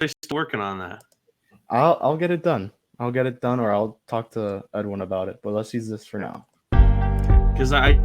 They're still working on that. I'll get it done. I'll get it done, or I'll talk to Edwin about it. But let's use this for now. Because I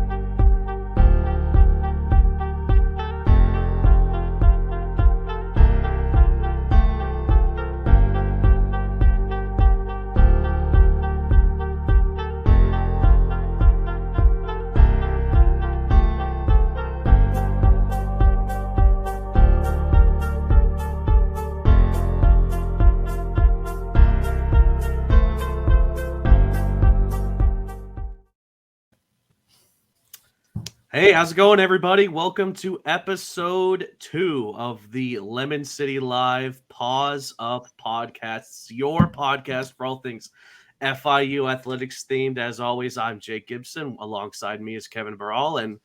Hey, how's it going, everybody? Welcome to episode 2 of the Lemon City Live Pause Up Podcasts, your podcast for all things FIU athletics themed. As always, I'm Jake Gibson. Alongside me is Kevin Baral, and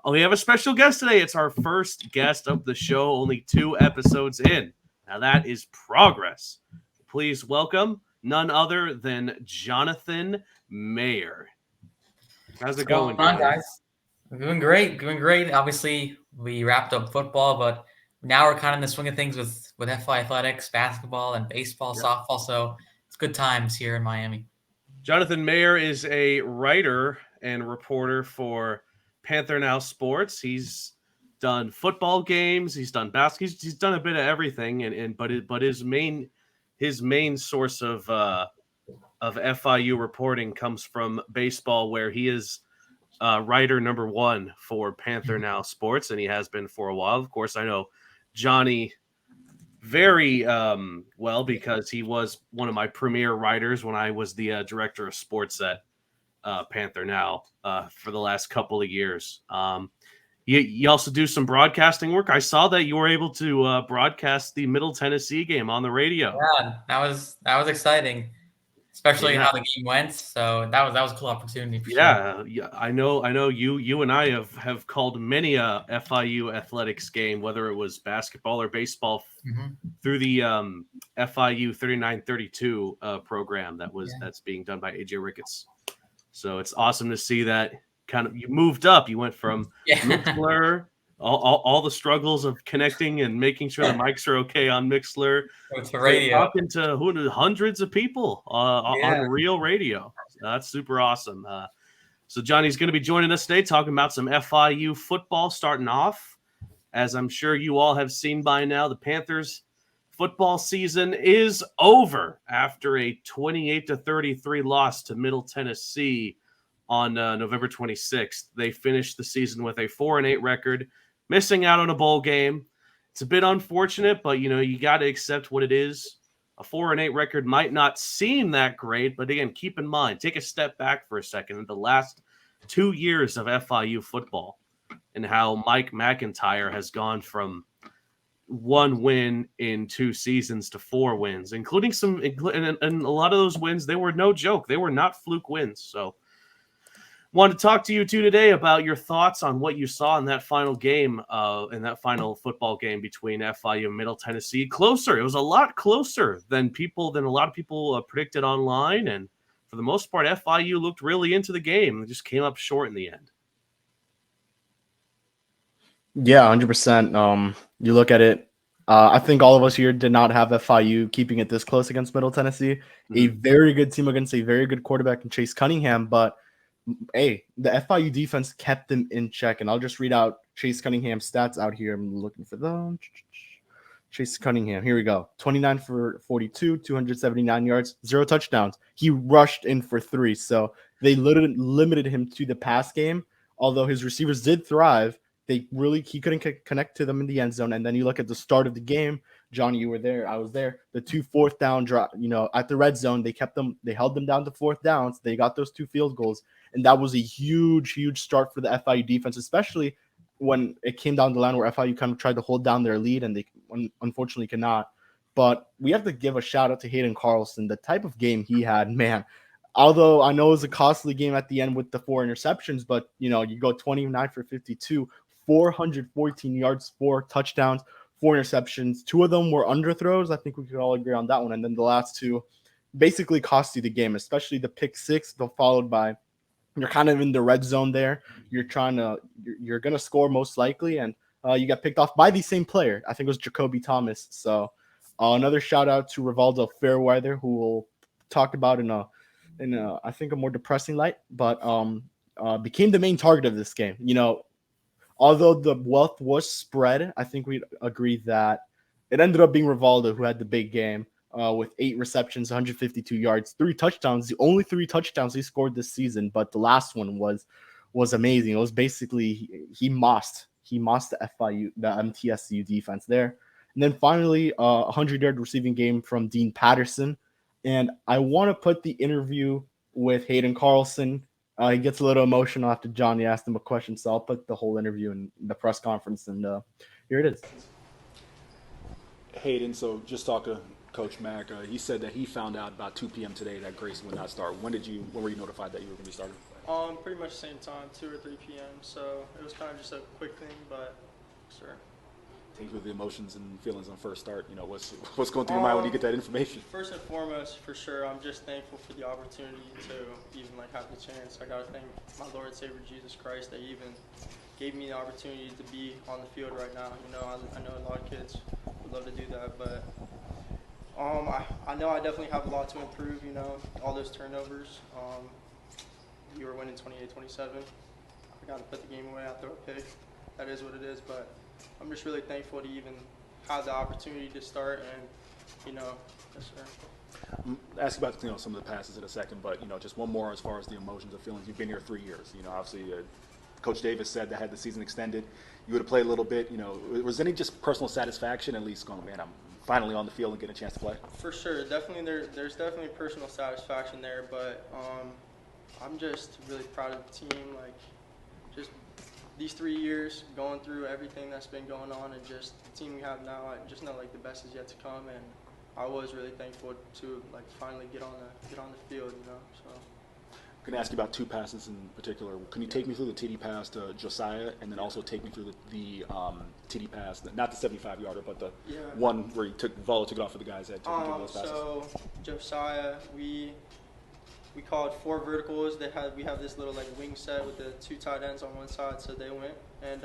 we have a special guest today. It's our first guest of the show, only 2 episodes in. Now, that is progress. Please welcome none other than Jonathan Mayer. How's it going, guys? We're doing great. Obviously, we wrapped up football, but now we're kind of in the swing of things with FI athletics, basketball, and baseball, softball. So it's good times here in Miami. Jonathan Mayer is a writer and reporter for Panther Now Sports. He's done football games. He's done basketball. He's done a bit of everything. But his main source of FIU reporting comes from baseball, where he is writer number 1 for Panther Now Sports, and he has been for a while. Of course, I know Johnny very well because he was one of my premier writers when I was the director of sports at Panther Now for the last couple of years. You also do some broadcasting work. I saw that you were able to broadcast the Middle Tennessee game on the radio. Yeah, that was exciting. Especially how the game went, so that was a cool opportunity. For sure. Yeah, I know. You and I have called many a FIU athletics game, whether it was basketball or baseball, through the FIU 3932 program that's being done by AJ Ricketts. So it's awesome to see that kind of you moved up. You went from Mixler. All the struggles of connecting and making sure the mics are okay on Mixler. It's a radio. Talking to hundreds of people on real radio. So that's super awesome. So Johnny's going to be joining us today talking about some FIU football starting off. As I'm sure you all have seen by now, the Panthers football season is over after a 28-33 loss to Middle Tennessee on November 26th. They finished the season with a 4-8 record, missing out on a bowl game. It's a bit unfortunate, but you got to accept what it is. A 4-8 record might not seem that great, but again, keep in mind, take a step back for a second at the last 2 years of FIU football and how Mike McIntyre has gone from 1 win in 2 seasons to 4 wins, including and a lot of those wins, they were no joke. They were not fluke wins. So want to talk to you two today about your thoughts on what you saw in that final game, in that final football game between FIU and Middle Tennessee. Closer. It was a lot closer than a lot of people predicted online. And for the most part, FIU looked really into the game and just came up short in the end. Yeah, 100%. You look at it. I think all of us here did not have FIU keeping it this close against Middle Tennessee. A very good team against a very good quarterback in Chase Cunningham, but hey, the FIU defense kept them in check, and I'll just read out Chase Cunningham's stats out here. I'm looking for them. Chase Cunningham, here we go. 29 for 42, 279 yards, 0 touchdowns. He rushed in for 3, so they limited him to the pass game. Although his receivers did thrive, he couldn't connect to them in the end zone. And then you look at the start of the game. Johnny, you were there. I was there. The 2 fourth down drop, at the red zone, they held them down to 4th downs. They got those 2 field goals. And that was a huge, huge start for the FIU defense, especially when it came down the line where FIU kind of tried to hold down their lead, and they unfortunately cannot. But we have to give a shout out to Hayden Carlson. The type of game he had, man. Although I know it was a costly game at the end with the 4 interceptions, but you go 29 for 52, 414 yards, 4 touchdowns, 4 interceptions. 2 of them were underthrows. I think we could all agree on that one. And then the last 2 basically cost you the game, especially the pick 6, followed by you're kind of in the red zone there. You're going to score most likely, and you got picked off by the same player. I think it was Jacoby Thomas. So Another shout out to Rivaldo Fairweather, who we'll talk about in a I think a more depressing light, but became the main target of this game. Although the wealth was spread, I think we'd agree that it ended up being Rivaldo who had the big game with 8 receptions, 152 yards, 3 touchdowns. The only 3 touchdowns he scored this season, but the last one was amazing. It was basically he mossed the FIU, the MTSU defense there. And then finally, 100-yard receiving game from Dean Patterson. And I want to put the interview with Hayden Carlson. He gets a little emotional after Johnny asked him a question, so I'll put the whole interview in the press conference, and here it is. Hayden, so just talk to Coach Mack. He said that he found out about 2 p.m. today that Grayson would not start. When were you notified that you were going to be starting? Pretty much the same time, 2 or 3 p.m. So it was kind of just a quick thing, but sure. Take with the emotions and feelings on first start. What's going through your mind when you get that information? First and foremost, for sure, I'm just thankful for the opportunity to even have the chance. I gotta thank my Lord and Savior Jesus Christ that He even gave me the opportunity to be on the field right now. I know a lot of kids would love to do that, but I know I definitely have a lot to improve. All those turnovers. We were winning 28-27. I got to put the game away after a pick. That is what it is, but I'm just really thankful to even have the opportunity to start and, yes, sir. Ask about some of the passes in a second, but just one more as far as the emotions and feelings. You've been here 3 years. Obviously, Coach Davis said that had the season extended, you would have played a little bit. Was any just personal satisfaction at least going, man, I'm finally on the field and getting a chance to play? For sure, definitely. There's definitely personal satisfaction there, but I'm just really proud of the team. Just these 3 years going through everything that's been going on, and just the team we have now, I just know the best is yet to come, and I was really thankful to finally get on the field, So. I'm going to ask you about 2 passes in particular. Can you take me through the TD pass to Josiah, and then also take me through the TD pass, not the 75-yarder, but the one where Volo took it off for the guys that took those passes? So Josiah, we called 4 verticals. We have this little wing set with the 2 tight ends on one side, so they went. And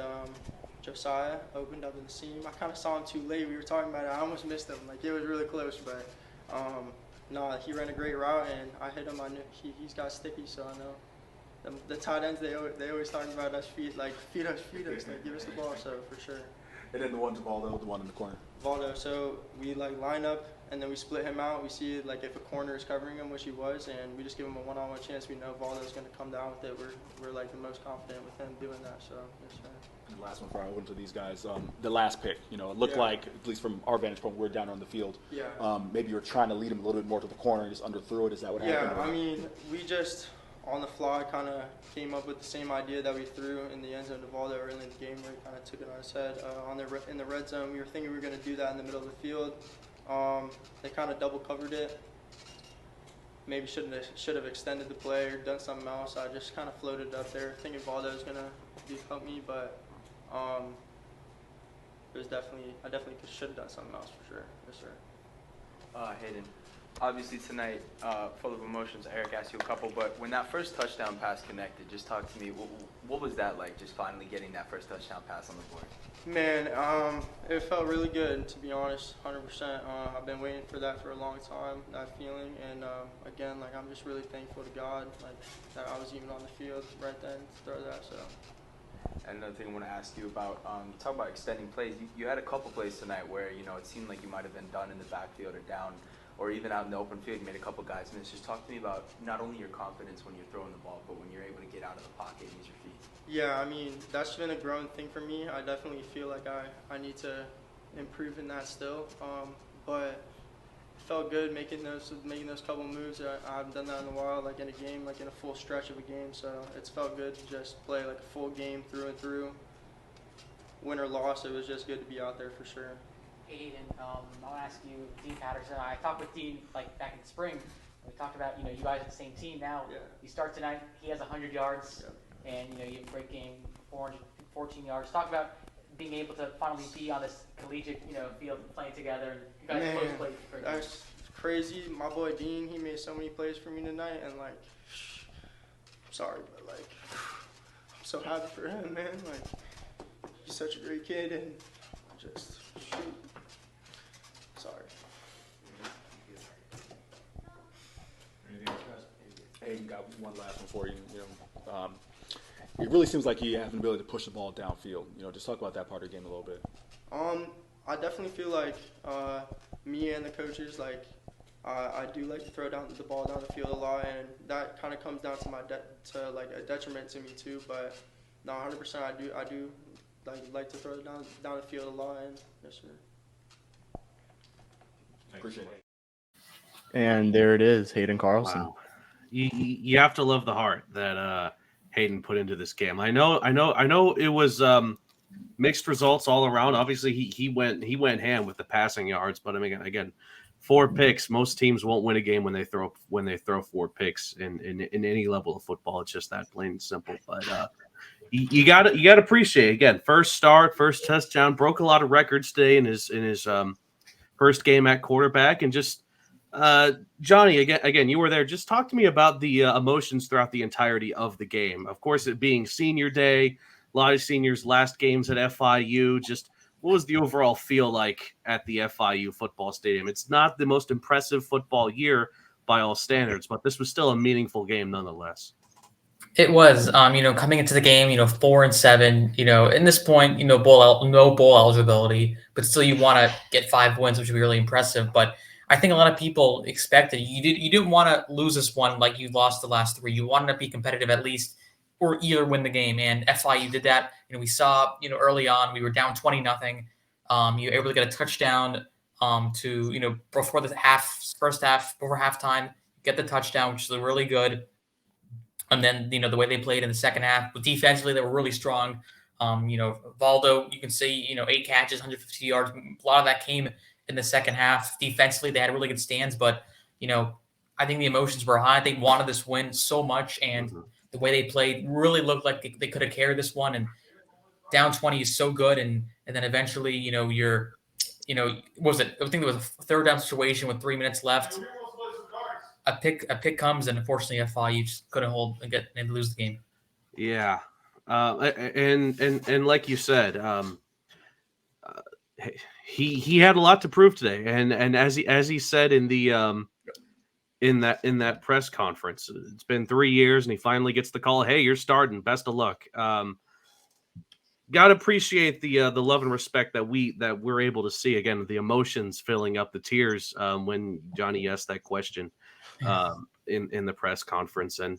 Josiah opened up in the seam. I kind of saw him too late. We were talking about it. I almost missed him. It was really close, but no, he ran a great route, and I hit him. I knew he's got sticky, so I know. The tight ends, they always talking about us, feed us, give us the ball, so for sure. And then the one to Valdo, the one in the corner. Valdo, so we line up, and then we split him out. We see if a corner is covering him, which he was, and we just give him a one-on-one chance. We know Valdo's going to come down with it. We're the most confident with him doing that. So yes, sir. And the last one before I went to these guys, the last pick. It looked like, at least from our vantage point, we're down on the field. Yeah. Maybe you were trying to lead him a little bit more to the corner and just underthrew it. Is that what happened? Yeah, I mean, we just on the fly kind of came up with the same idea that we threw in the end zone to Valdo early in the game, where he kind of took it on his head. In the red zone, we were thinking we were going to do that in the middle of the field. They kind of double covered it. Maybe should have extended the play or done something else. I just kind of floated up there, thinking Valdo was going to help me, but it was I definitely should have done something else for sure. Yes, sir. Hayden, obviously tonight, full of emotions. Eric asked you a couple, but when that first touchdown pass connected, just talk to me. What was that like, just finally getting that first touchdown pass on the board? Man, it felt really good, to be honest, 100%. I've been waiting for that for a long time, that feeling. And again, I'm just really thankful to God, that I was even on the field right then to throw that. So. And another thing I want to ask you about, you talk about extending plays. You had a couple plays tonight where, it seemed like you might have been done in the backfield or down, or even out in the open field. You made a couple guys miss. Just talk to me about not only your confidence when you're throwing the ball, but when you're able to get out of the pocket and use your feet. Yeah, I mean, that's been a growing thing for me. I definitely feel like I need to improve in that still. But it felt good making those couple moves. I haven't done that in a while, in a game, in a full stretch of a game. So it's felt good to just play a full game through and through. Win or loss, it was just good to be out there for sure. Hayden, I want to ask you, Dean Patterson. I talked with Dean back in the spring. We talked about you guys are the same team now. Yeah. You start tonight. He has 100 yards, and you have a great game, 414 yards. Talk about being able to finally be on this collegiate field playing together. You guys both played great. That's crazy. My boy Dean, he made so many plays for me tonight, and I'm sorry, but I'm so happy for him, man. He's such a great kid, and just shoot. Sorry. Hayden got one last one for you. It really seems like you have an ability to push the ball downfield. Just talk about that part of the game a little bit. I definitely feel like me and the coaches, like, I do like to throw down the ball down the field a lot, and that kind of comes down to a detriment to me too. But no, 100%, I do like to throw it down the field a lot, and yes, sir. Appreciate it. And there it is, Hayden Carlson. Wow. You have to love the heart that Hayden put into this game. I know it was mixed results all around. Obviously, he went ham with the passing yards, but I mean, again, 4 picks. Most teams won't win a game when they throw 4 picks in any level of football. It's just that plain and simple. But you got to appreciate, again, first start, first touchdown, broke a lot of records today in his first game at quarterback, and just Johnny, again, you were there. Just talk to me about the emotions throughout the entirety of the game. Of course, it being senior day, a lot of seniors' last games at FIU. Just what was the overall feel like at the FIU football stadium? It's not the most impressive football year by all standards, but this was still a meaningful game nonetheless. It was, coming into the game, 4-7, in this point, no bowl eligibility, but still you want to get 5 wins, which would be really impressive. But I think a lot of people expected you didn't want to lose this one like you lost the last 3. You wanted to be competitive at least, or either win the game. And FIU did that. We saw, early on we were down 20-0. You were able to get a touchdown to, before the first half, before halftime, get the touchdown, which is really good. And then, the way they played in the second half, but defensively, they were really strong. Valdo, you can see, 8 catches, 150 yards. A lot of that came in the second half. Defensively, they had really good stands, but, I think the emotions were high. They wanted this win so much, and the way they played really looked like they could have carried this one. And down 20 is so good. And then eventually, you're, what was it? I think there was a third down situation with 3 minutes left. A pick comes, and unfortunately, FIU just couldn't hold and lose the game. Yeah, and like you said, he had a lot to prove today, and as he said in the in that press conference, it's been 3 years, and he finally gets the call. Hey, you're starting. Best of luck. Got to appreciate the love and respect that we're able to see. Again, the emotions filling up the tears when Johnny asked that question in the press conference. And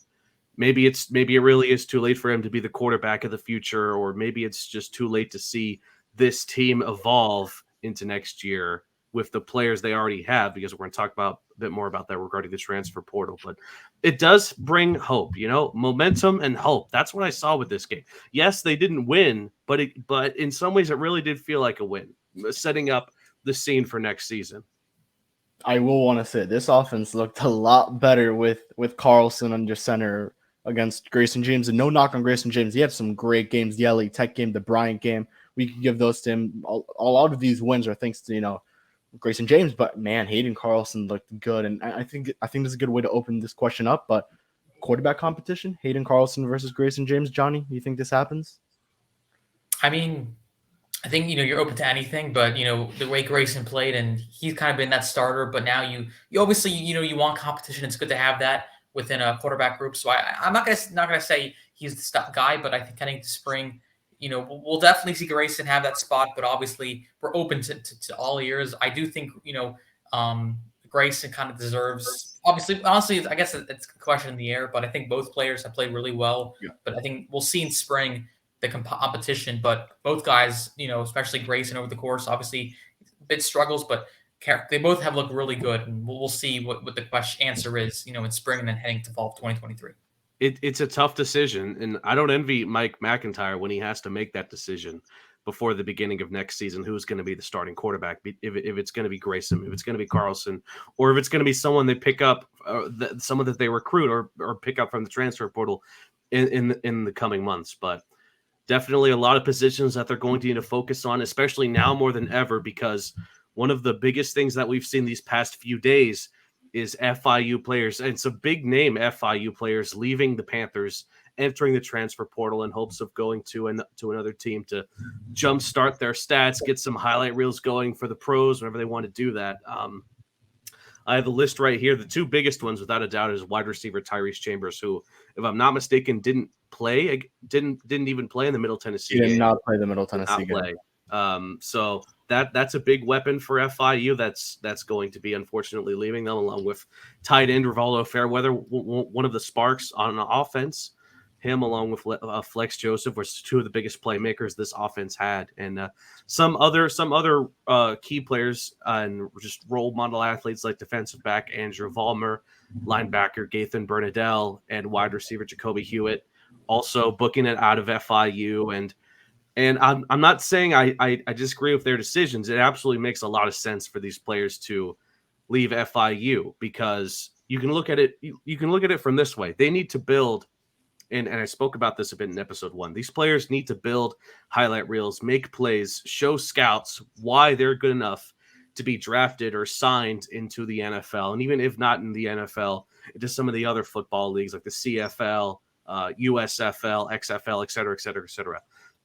maybe it really is too late for him to be the quarterback of the future, or maybe it's just too late to see this team evolve into next year with the players they already have, because we're going to talk a bit more about that regarding the transfer portal. But it does bring hope, momentum and hope. That's what I saw with this game. Yes, they didn't win, but in some ways it really did feel like a win, setting up the scene for next season. I will want to say this offense looked a lot better with Carlson under center against Grayson James. And no knock on Grayson James. He had some great games, the LA Tech game, the Bryant game. We could give those to him. A lot of these wins are thanks to, Grayson James, but man, Hayden Carlson looked good. And I think this is a good way to open this question up. But quarterback competition, Hayden Carlson versus Grayson James. Johnny, do you think this happens? I mean, I think, you're open to anything, but, the way Grayson played, and he's kind of been that starter, but now you obviously, you want competition. It's good to have that within a quarterback group. So I'm not going to say he's the guy, but I think heading to spring, we'll definitely see Grayson have that spot, but obviously we're open to all ears. I do think, Grayson kind of deserves, obviously, honestly, I guess it's a question in the air, but I think both players have played really well. Yeah. But I think we'll see in spring the competition, but both guys, especially Grayson over the course, obviously a bit struggles, but they both have looked really good. And we'll see what the answer is, in spring and then heading to fall of 2023. It's a tough decision, and I don't envy Mike McIntyre when he has to make that decision before the beginning of next season, who's going to be the starting quarterback, if it's going to be Grayson, if it's going to be Carlson, or if it's going to be someone they pick up, someone that they recruit or pick up from the transfer portal in the coming months. But definitely a lot of positions that they're going to need to focus on, especially now more than ever, because one of the biggest things that we've seen these past few days is FIU players, and some big name FIU players leaving the Panthers, entering the transfer portal in hopes of going to another team to jumpstart their stats, get some highlight reels going for the pros whenever they want to do that. I have the list right here. The two biggest ones, without a doubt, is wide receiver Tyrese Chambers, who, if I'm not mistaken, didn't even play in the Middle Tennessee He did game. not play the Middle Did Tennessee not game. play. So that's a big weapon for FIU. That's going to be unfortunately leaving them, along with tight end Rivaldo Fairweather, one of the sparks on offense. Him along with Flex Joseph was two of the biggest playmakers this offense had, and some other key players and just role model athletes like defensive back Andrew Vollmer, linebacker Gathan Bernadelle, and wide receiver Jacoby Hewitt, also booking it out of FIU. And I'm not saying I disagree with their decisions. It absolutely makes a lot of sense for these players to leave FIU, because you can look at it. You can look at it from this way: they need to build. And I spoke about this a bit in episode 1. These players need to build highlight reels, make plays, show scouts why they're good enough to be drafted or signed into the NFL. And even if not in the NFL, into some of the other football leagues like the CFL, USFL, XFL, et cetera, et cetera, et cetera.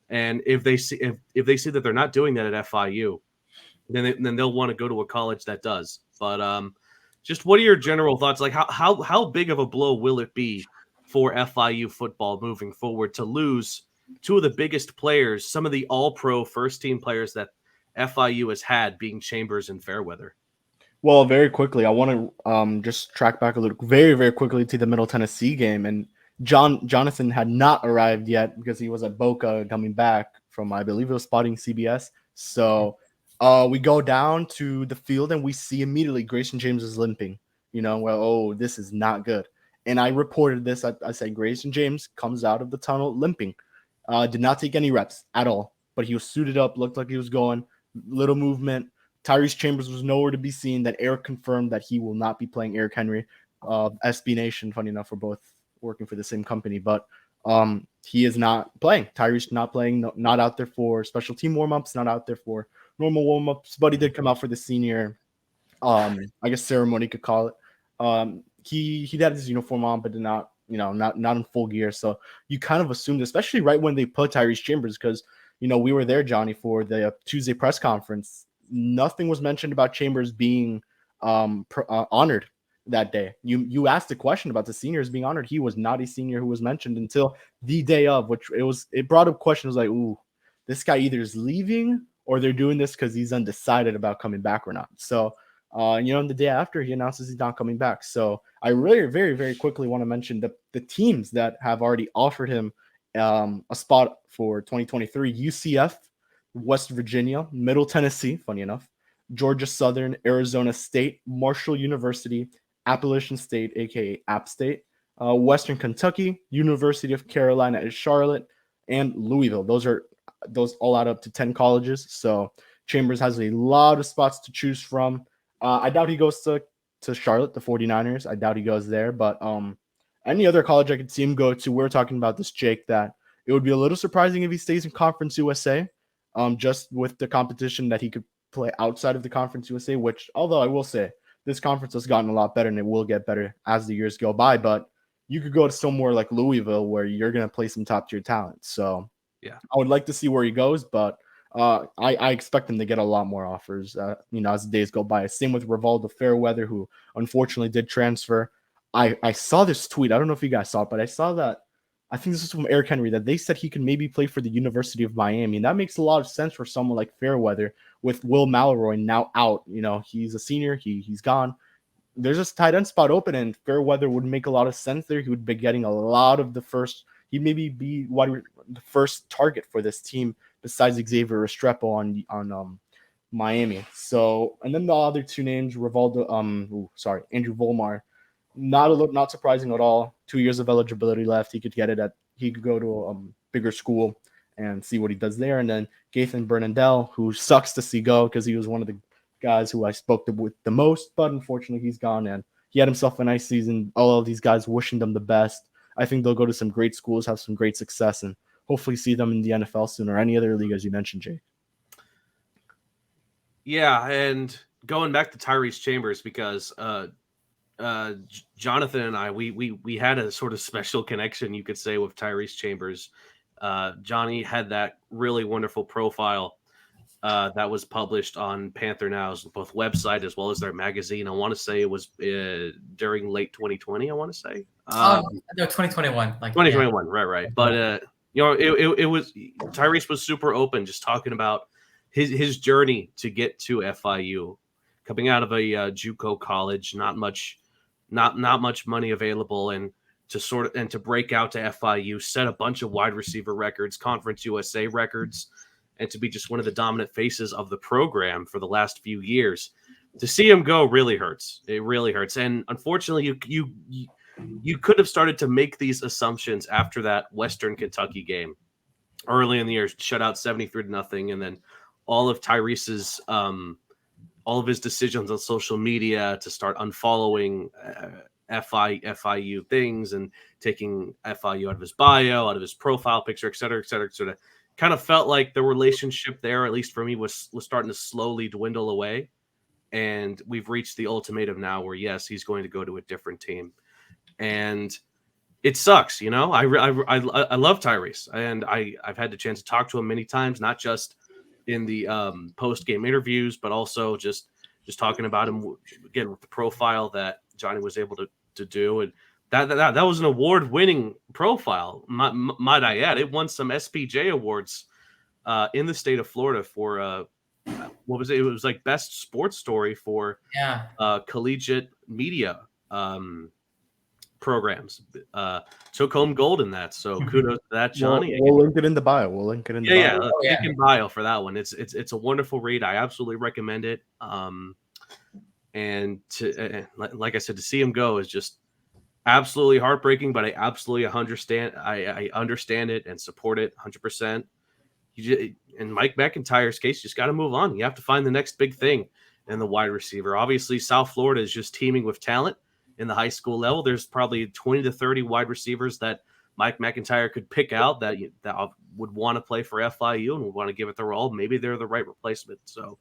And if they see that they're not doing that at FIU, then they'll want to go to a college that does. But just what are your general thoughts? Like how big of a blow will it be for FIU football moving forward to lose two of the biggest players, some of the all-pro first-team players that FIU has had, being Chambers and Fairweather? Well, very quickly, I want to just track back a little, very, very quickly to the Middle Tennessee game. And Jonathan had not arrived yet because he was at Boca coming back from, I believe it was spotting CBS. So we go down to the field and we see immediately Grayson James is limping. This is not good. And I reported this. I said Grayson James comes out of the tunnel limping. Did not take any reps at all, but he was suited up, looked like he was going, little movement. Tyrese Chambers was nowhere to be seen. That Eric confirmed that he will not be playing. Eric Henry, SB Nation, funny enough, we're both working for the same company, but he is not playing. Tyrese not playing, not out there for special team warm-ups, not out there for normal warm-ups, but he did come out for the senior, I guess ceremony you could call it. He had his uniform on, but did not, not in full gear. So you kind of assumed, especially right when they put Tyrese Chambers, because, we were there, Johnny, for the Tuesday press conference. Nothing was mentioned about Chambers being honored that day. You asked a question about the seniors being honored. He was not a senior who was mentioned until the day of, which it brought up questions like, ooh, this guy either is leaving or they're doing this because he's undecided about coming back or not. So, the day after he announces he's not coming back. So I really very, very quickly want to mention the teams that have already offered him a spot for 2023: UCF, West Virginia, Middle Tennessee, funny enough, Georgia Southern, Arizona State, Marshall University, Appalachian State, aka App State, Western Kentucky, University of Carolina at Charlotte, and Louisville. Those all add up to 10 colleges. So Chambers has a lot of spots to choose from. I doubt he goes to Charlotte, the 49ers. I doubt he goes there, but any other college I could see him go to. We're talking about this, Jake, that it would be a little surprising if he stays in Conference USA, just with the competition that he could play outside of the Conference USA, which, although I will say, this conference has gotten a lot better and it will get better as the years go by, but you could go to somewhere like Louisville where you're going to play some top-tier talent. So yeah, I would like to see where he goes, but I expect him to get a lot more offers, as the days go by. Same with Rivaldo Fairweather, who unfortunately did transfer. I saw this tweet. I don't know if you guys saw it, but I saw that. I think this is from Eric Henry, that they said he can maybe play for the University of Miami. And that makes a lot of sense for someone like Fairweather with Will Mallory now out. He's a senior. He's gone. There's a tight end spot open, and Fairweather would make a lot of sense there. He would be getting a lot of the first. He'd maybe be the first target for this team besides Xavier Restrepo on Miami. So, and then the other two names, Andrew Volmar, not surprising at all. 2 years of eligibility left. He could go to a bigger school and see what he does there. And then Gathan Bernadelle, who sucks to see go because he was one of the guys who I spoke with the most, but unfortunately he's gone, and he had himself a nice season. All of these guys wishing them the best. I think they'll go to some great schools, have some great success, and hopefully see them in the NFL soon, or any other league, as you mentioned, Jay. Yeah, and going back to Tyrese Chambers, because Jonathan and I, we had a sort of special connection, you could say, with Tyrese Chambers. Johnny had that really wonderful profile that was published on Panther Now's both website as well as their magazine. I want to say it was during late 2020. I want to say No, 2021. 2021, right. But it was Tyrese was super open, just talking about his journey to get to FIU, coming out of a JUCO college, not much money available, and to break out to FIU, set a bunch of wide receiver records, Conference USA records, and to be just one of the dominant faces of the program for the last few years. To see him go really hurts. It really hurts. And unfortunately, you could have started to make these assumptions after that Western Kentucky game early in the year, shut out 73-0, and then all of Tyrese's all of his decisions on social media to start unfollowing FIU things and taking FIU out of his bio, out of his profile picture, et cetera, kind of felt like the relationship there, at least for me, was starting to slowly dwindle away. And we've reached the ultimatum now where, yes, he's going to go to a different team. And it sucks, I love Tyrese, and I've had the chance to talk to him many times, not just in the post-game interviews, but also just talking about him again with the profile that Johnny was able to do. And that was an award-winning profile, might I add. It won some SPJ awards in the state of Florida for what was it? It was like best sports story for collegiate media programs. Took home gold in that. So kudos to that, Johnny. We'll link it in the bio. Link in bio for that one. It's a wonderful read. I absolutely recommend it. And like I said, to see him go is just absolutely heartbreaking, but I absolutely understand. I understand it and support it 100%. In Mike McIntyre's case, you just got to move on. You have to find the next big thing in the wide receiver. Obviously, South Florida is just teeming with talent in the high school level. There's probably 20 to 30 wide receivers that Mike McIntyre could pick out that would want to play for FIU and would want to give it their all. Maybe they're the right replacement. So,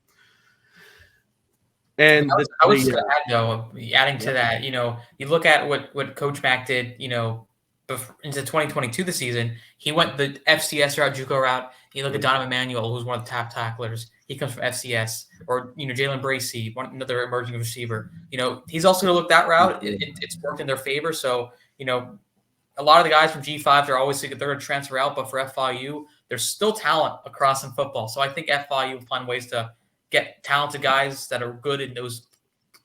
and I was going to add, though, adding to that, you look at what Coach Mac did, into 2022 the season. He went the FCS route, JUCO route. You look at Donovan Manuel, who's one of the top tacklers. He comes from FCS, or Jalen Bracey, another emerging receiver. He's also going to look that route. It's worked in their favor. So a lot of the guys from G5, they're always thinking they're going to transfer out, but for FIU, there's still talent across in football. So I think FIU will find ways to get talented guys that are good in those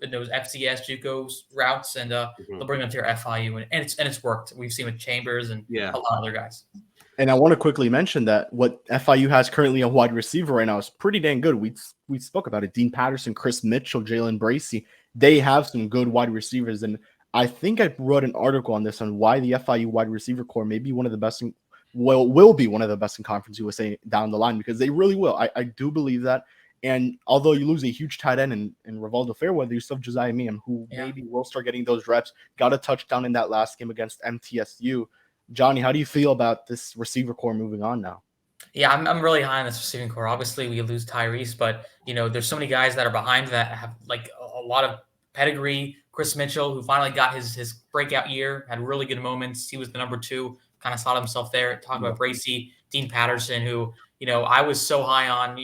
FCS JUCO routes, and they'll bring them to your FIU, and it's worked. We've seen with Chambers and a lot of other guys. And I want to quickly mention that what FIU has currently a wide receiver right now is pretty dang good. We spoke about it. Dean Patterson, Chris Mitchell, Jalen Bracey. They have some good wide receivers. And I think I wrote an article on this on why the FIU wide receiver core may be one of the best will be one of the best in Conference USA down the line, because they really will. I do believe that. And although you lose a huge tight end in Rivaldo Fairweather, you still have Josiah Meehan, who maybe will start getting those reps. Got a touchdown in that last game against MTSU. Johnny, how do you feel about this receiver core moving on now? Yeah, I'm really high on this receiving core. Obviously, we lose Tyrese, but there's so many guys that are behind that have like a lot of pedigree. Chris Mitchell, who finally got his breakout year, had really good moments. He was the number 2, kind of saw himself there. Talking about Bracey, Dean Patterson, who I was so high on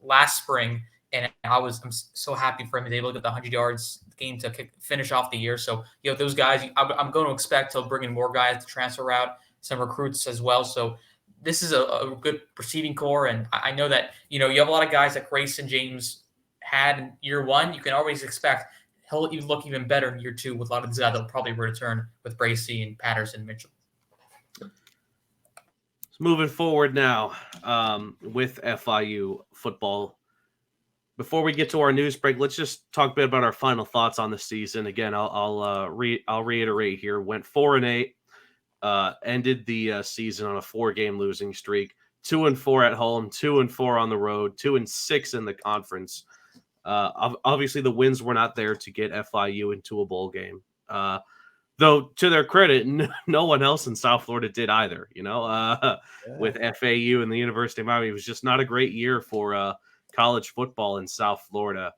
last spring, and I'm so happy for him to be able to get the 100 yards game to finish off the year. So those guys, I'm going to expect he'll bring in more guys to transfer route, some recruits as well. So this is a good receiving core, and I know that you have a lot of guys that Grayson James had in year 1. You can always expect he'll look even better in year 2 with a lot of these guys that'll probably return with Bracey and Patterson, Mitchell. Moving forward now with FIU football. Before we get to our news break, let's just talk a bit about our final thoughts on the season. Again, I'll reiterate here. Went 4-8, ended the season on a 4-game losing streak. 2-4 at home, 2-4 on the road, 2-6 in the conference. Obviously, the wins were not there to get FIU into a bowl game. Though, to their credit, no one else in South Florida did either. With FAU and the University of Miami, it was just not a great year for college football in South Florida.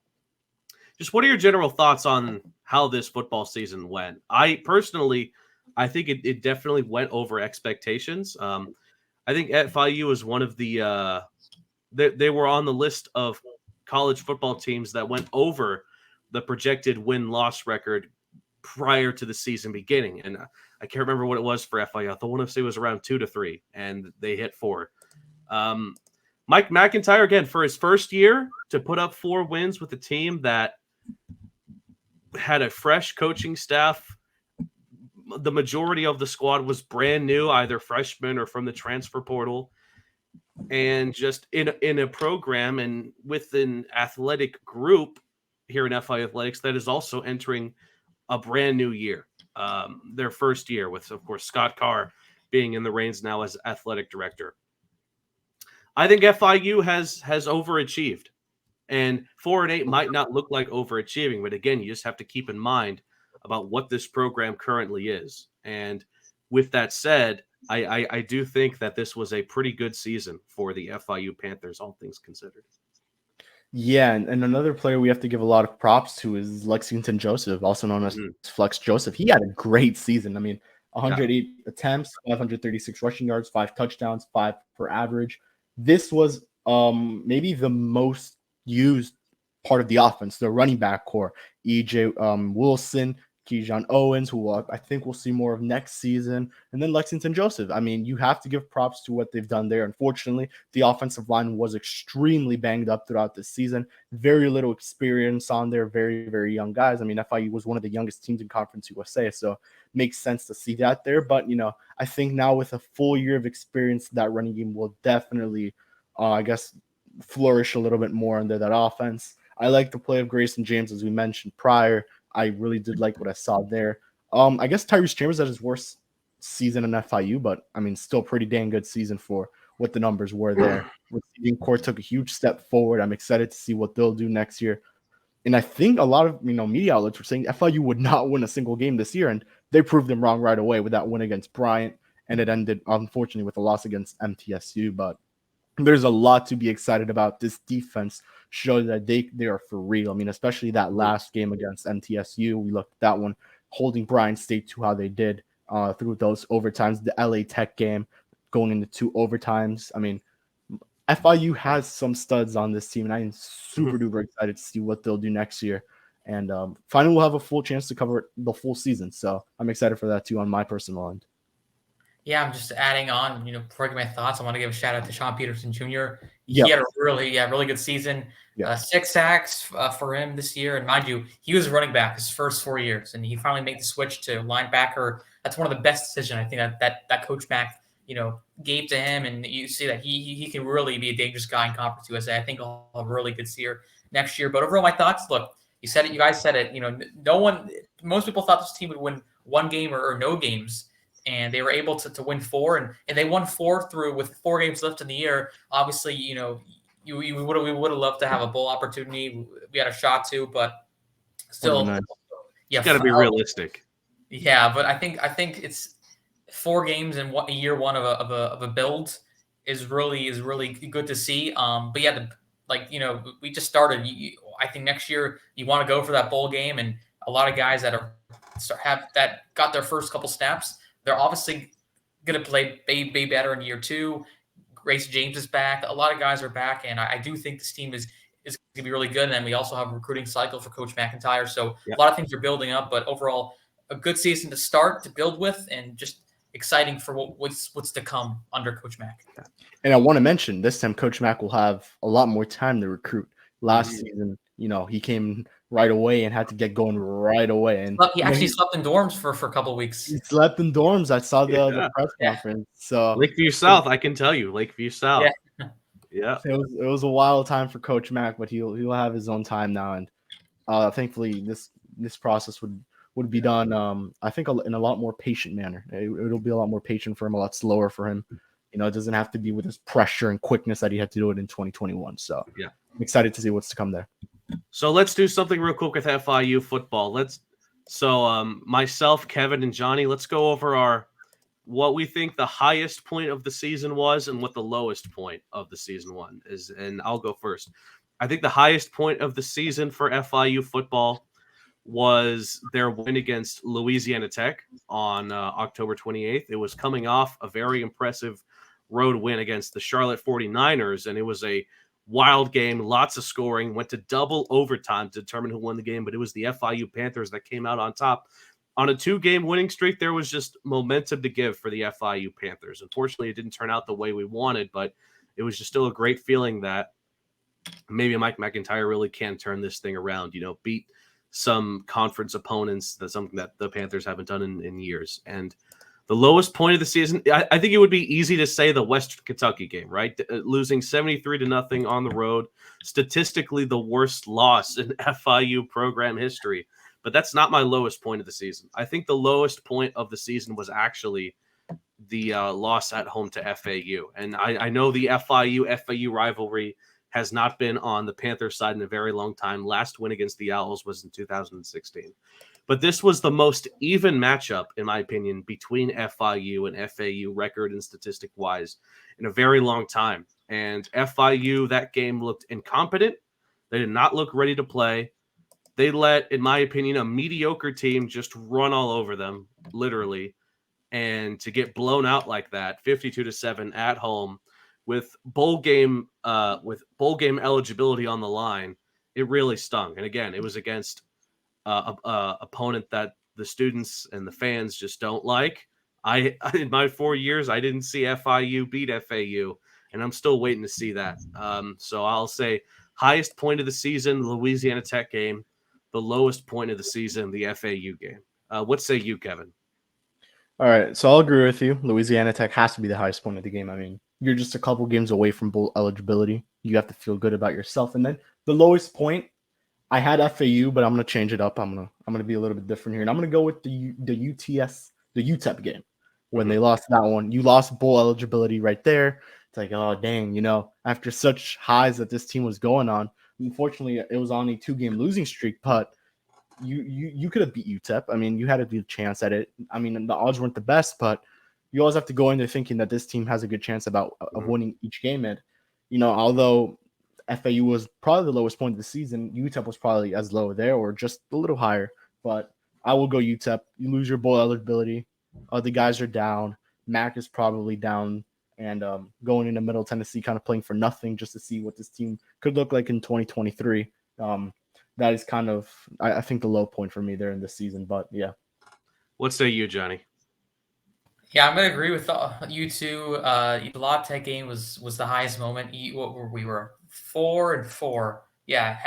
Just what are your general thoughts on how this football season went? I think it definitely went over expectations. I think FIU is one of the they were on the list of college football teams that went over the projected win-loss record prior to the season beginning. And I can't remember what it was for FIU. I want to say it was around 2 to 3, and they hit 4. Mike McIntyre, again, for his first year, to put up 4 wins with a team that had a fresh coaching staff. The majority of the squad was brand new, either freshmen or from the transfer portal. And just in a program and with an athletic group here in FIU Athletics that is also entering a brand new year, their first year, with, of course, Scott Carr being in the reins now as athletic director. I think FIU has overachieved, and 4-8 might not look like overachieving, but again, you just have to keep in mind about what this program currently is. And with that said, I do think that this was a pretty good season for the FIU Panthers, all things considered. Yeah, and another player we have to give a lot of props to is Lexington Joseph, also known as Flex Joseph. He had a great season. I mean, 108 attempts, 536 rushing yards, 5 touchdowns, 5 per average. This was maybe the most used part of the offense, the running back core. EJ Wilson, Keyshawn Owens, who I think we'll see more of next season, and then Lexington Joseph. I mean, you have to give props to what they've done there. Unfortunately, the offensive line was extremely banged up throughout the season. Very little experience on there, very, very young guys. I mean, FIU was one of the youngest teams in Conference USA, so makes sense to see that there. But, I think now with a full year of experience, that running game will definitely, flourish a little bit more under that offense. I like the play of Grayson James, as we mentioned prior. I really did like what I saw there. I guess Tyrese Chambers had his worst season in FIU, but I mean, still pretty dang good season for what the numbers were there. Receiving core took a huge step forward. I'm excited to see what they'll do next year. And I think a lot of media outlets were saying FIU would not win a single game this year, and they proved them wrong right away with that win against Bryant, and it ended unfortunately with a loss against MTSU. But there's a lot to be excited about. This defense showed that they are for real. I mean, especially that last game against MTSU. We looked at that one, holding Bryant State to how they did through those overtimes. The LA Tech game going into 2 overtimes. I mean, FIU has some studs on this team, and I'm super duper excited to see what they'll do next year. And finally, we'll have a full chance to cover the full season. So I'm excited for that too on my personal end. Yeah, I'm just adding on, before I give my thoughts, I want to give a shout out to Sean Peterson Jr. He had a really good season. 6 sacks for him this year. And mind you, he was a running back his first 4 years, and he finally made the switch to linebacker. That's one of the best decisions I think that Coach Mack, gave to him. And you see that he can really be a dangerous guy in Conference USA. I think he'll have a really good year next year. But overall, my thoughts, look, you said it, you guys said it, most people thought this team would win 1 game or no games. And they were able to win 4, and they won 4 with 4 games left in the year. Obviously, we would have loved to have a bowl opportunity. We had a shot to, but still, it's got to be realistic. Yeah, but I think it's 4 games in year 1 of a build is really good to see. But yeah, we just started. I think next year you want to go for that bowl game, and a lot of guys that got their first couple snaps. They're obviously going to play way better in year 2. Grayson James is back. A lot of guys are back, and I do think this team is going to be really good. And then we also have a recruiting cycle for Coach McIntyre. So a lot of things are building up, but overall, a good season to start, to build with, and just exciting for what's to come under Coach Mack. And I want to mention, this time Coach Mack will have a lot more time to recruit. Last season, he came right away and had to get going right away. And he actually slept in dorms for a couple of weeks. He slept in dorms. I saw the press conference. So Lakeview South, I can tell you, Lakeview South. Yeah. It was a wild time for Coach Mack, but he'll have his own time now. And thankfully, this process would be done. I think in a lot more patient manner. It'll be a lot more patient for him, a lot slower for him. It doesn't have to be with this pressure and quickness that he had to do it in 2021. So I'm excited to see what's to come there. So let's do something real quick with FIU football. Myself, Kevin, and Johnny, let's go over what we think the highest point of the season was and what the lowest point of the season is. And I'll go first. I think the highest point of the season for FIU football was their win against Louisiana Tech on October 28th. It was coming off a very impressive road win against the Charlotte 49ers, and it was a Wild game, lots of scoring, went to double overtime to determine who won the game, but it was the FIU Panthers that came out on top. On a 2-game winning streak, there was just momentum to give for the FIU Panthers. Unfortunately, it didn't turn out the way we wanted, but it was just still a great feeling that maybe Mike McIntyre really can turn this thing around, beat some conference opponents. That's something that the Panthers haven't done in years. And the lowest point of the season, I think it would be easy to say the Western Kentucky game, right? Losing 73-0 on the road, statistically the worst loss in FIU program history. But that's not my lowest point of the season. I think the lowest point of the season was actually the loss at home to FAU. And I know the FIU rivalry has not been on the Panthers side in a very long time. Last win against the Owls was in 2016. But this was the most even matchup, in my opinion, between FIU and FAU record and statistic-wise in a very long time. And FIU, that game looked incompetent. They did not look ready to play. They let, in my opinion, a mediocre team just run all over them, literally. And to get blown out like that, 52-7 at home, with bowl game eligibility on the line, it really stung. And again, it was against opponent that the students and the fans just don't like. In my 4 years, I didn't see FIU beat FAU, and I'm still waiting to see that. So I'll say highest point of the season, Louisiana Tech game. The lowest point of the season, the FAU game. What say you, Kevin? All right, so I'll agree with you. Louisiana Tech has to be the highest point of the game. I mean, you're just a couple games away from bowl eligibility. You have to feel good about yourself. And then the lowest point, I had FAU, but I'm gonna change it up. I'm gonna be a little bit different here, and I'm gonna go with the UTEP game when they lost that one. You lost bowl eligibility right there. It's like, oh dang, after such highs that this team was going on. Unfortunately, it was on a 2-game losing streak, but you could have beat UTEP. I mean, you had a good chance at it. I mean, the odds weren't the best, but you always have to go in there thinking that this team has a good chance of winning each game. And although FAU was probably the lowest point of the season, UTEP was probably as low there or just a little higher. But I will go UTEP. You lose your bowl eligibility. The guys are down. Mac is probably down. And going into Middle Tennessee, kind of playing for nothing just to see what this team could look like in 2023. That is kind of, I think, the low point for me there in this season. But, yeah. What say you, Johnny? Yeah, I'm going to agree with you two. The La Tech game was the highest moment. We were 4-4,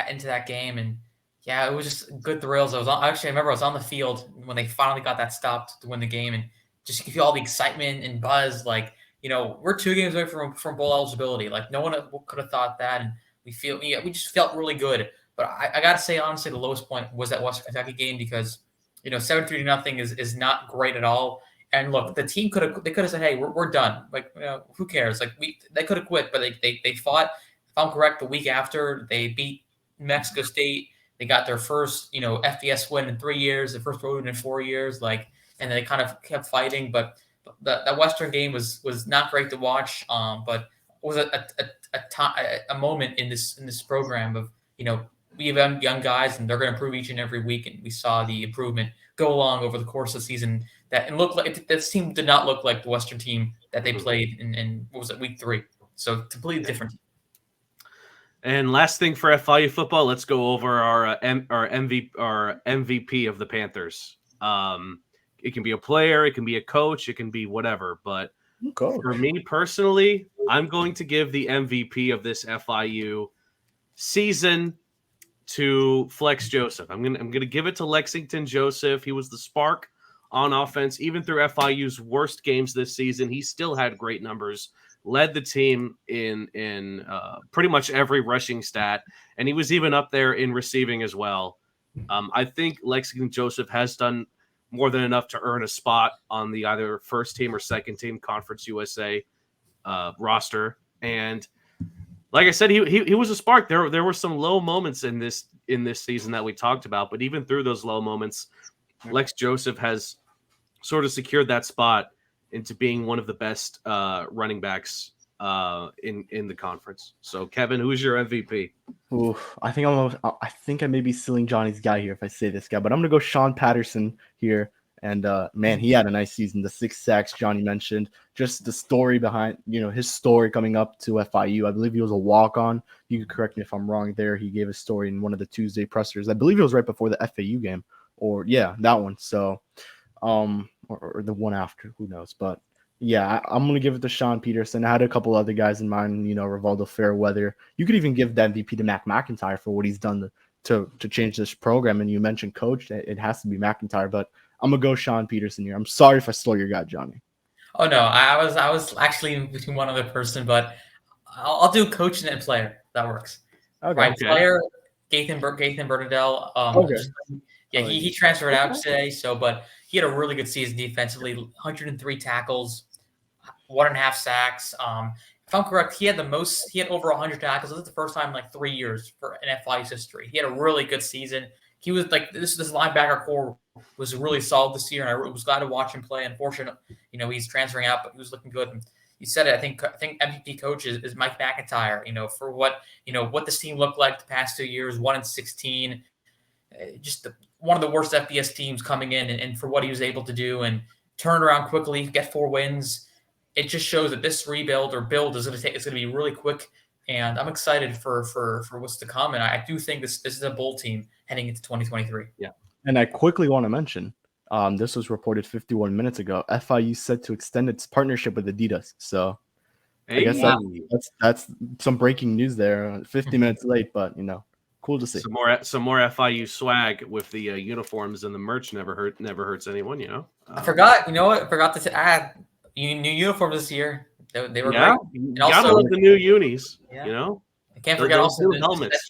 into that game. And, yeah, it was just good thrills. I remember I was on the field when they finally got that stop to win the game. And just you could feel all the excitement and buzz, like, we're 2 games away from bowl eligibility. Like, no one could have thought that, and we just felt really good. But I got to say, honestly, the lowest point was that Western Kentucky game because, 7-3-0 is not great at all. And look, the team could have said, "Hey, we're done." Like, who cares? Like, they could have quit, but they fought. If I'm correct, the week after they beat Mexico State, they got their first FBS win in 3 years, the first road win in 4 years. Like, and they kind of kept fighting, but. That Western game was not great to watch, but was a moment in this program of we have young guys and they're going to improve each and every week, and we saw the improvement go along over the course of the season. That and looked like this team did not look like the Western team that they played in what was it, week 3? So completely different. And last thing for FIU football, let's go over our MVP of the Panthers. It can be a player, it can be a coach, it can be whatever. But for me personally, I'm going to give the MVP of this FIU season to Flex Joseph. I'm gonna give it to Lexington Joseph. He was the spark on offense, even through FIU's worst games this season. He still had great numbers, led the team in pretty much every rushing stat, and he was even up there in receiving as well. I think Lexington Joseph has done more than enough to earn a spot on the either first team or second team Conference USA roster. And like I said, he was a spark. There were some low moments in this season that we talked about, but even through those low moments, Lex Joseph has sort of secured that spot into being one of the best running backs in the conference. So, Kevin, who's your MVP? Ooh, I think I may be stealing Johnny's guy here if I say this guy, but I'm gonna go Sean Patterson here. And man, he had a nice season. The 6 sacks Johnny mentioned, just the story behind, his story coming up to FIU. I believe he was a walk-on. You could correct me if I'm wrong there. He gave a story in one of the Tuesday pressers. I believe it was right before the FAU game, or that one. So, or the one after, who knows? But yeah, I'm gonna give it to Sean Peterson. I had a couple other guys in mind, Rivaldo Fairweather. You could even give the MVP to Mac McIntyre for what he's done to change this program. And you mentioned coach, it has to be McIntyre, but I'm gonna go Sean Peterson here. I'm sorry if I stole your guy, Johnny. Oh no, I was actually between one other person, but I'll do coach and player. That works. Okay. Right, player Gaithan Bernadelle. Okay. He transferred out today, but he had a really good season defensively. 103 tackles, 1.5 sacks. If I'm correct, he had over 100 tackles. This is the first time in like 3 years for an FIU's history. He had a really good season. He was like this linebacker core was really solid this year, and I was glad to watch him play. Unfortunately, he's transferring out, but he was looking good. And you said it. I think MVP coach is Mike McIntyre. For what this team looked like the past 2 years, 1-16, just one of the worst FBS teams coming in, and for what he was able to do and turn around quickly, get 4 wins. It just shows that this rebuild or build is going to be really quick. And I'm excited for what's to come. And I do think this is a bowl team heading into 2023. Yeah. And I quickly want to mention, this was reported 51 minutes ago. FIU set to extend its partnership with Adidas. So I guess that's some breaking news there. 50 minutes late, but cool to see. Some more FIU swag with the uniforms and the merch never hurts anyone. I forgot. I forgot to add new uniforms this year. They were great. And also the new unis. I can't forget also the helmets.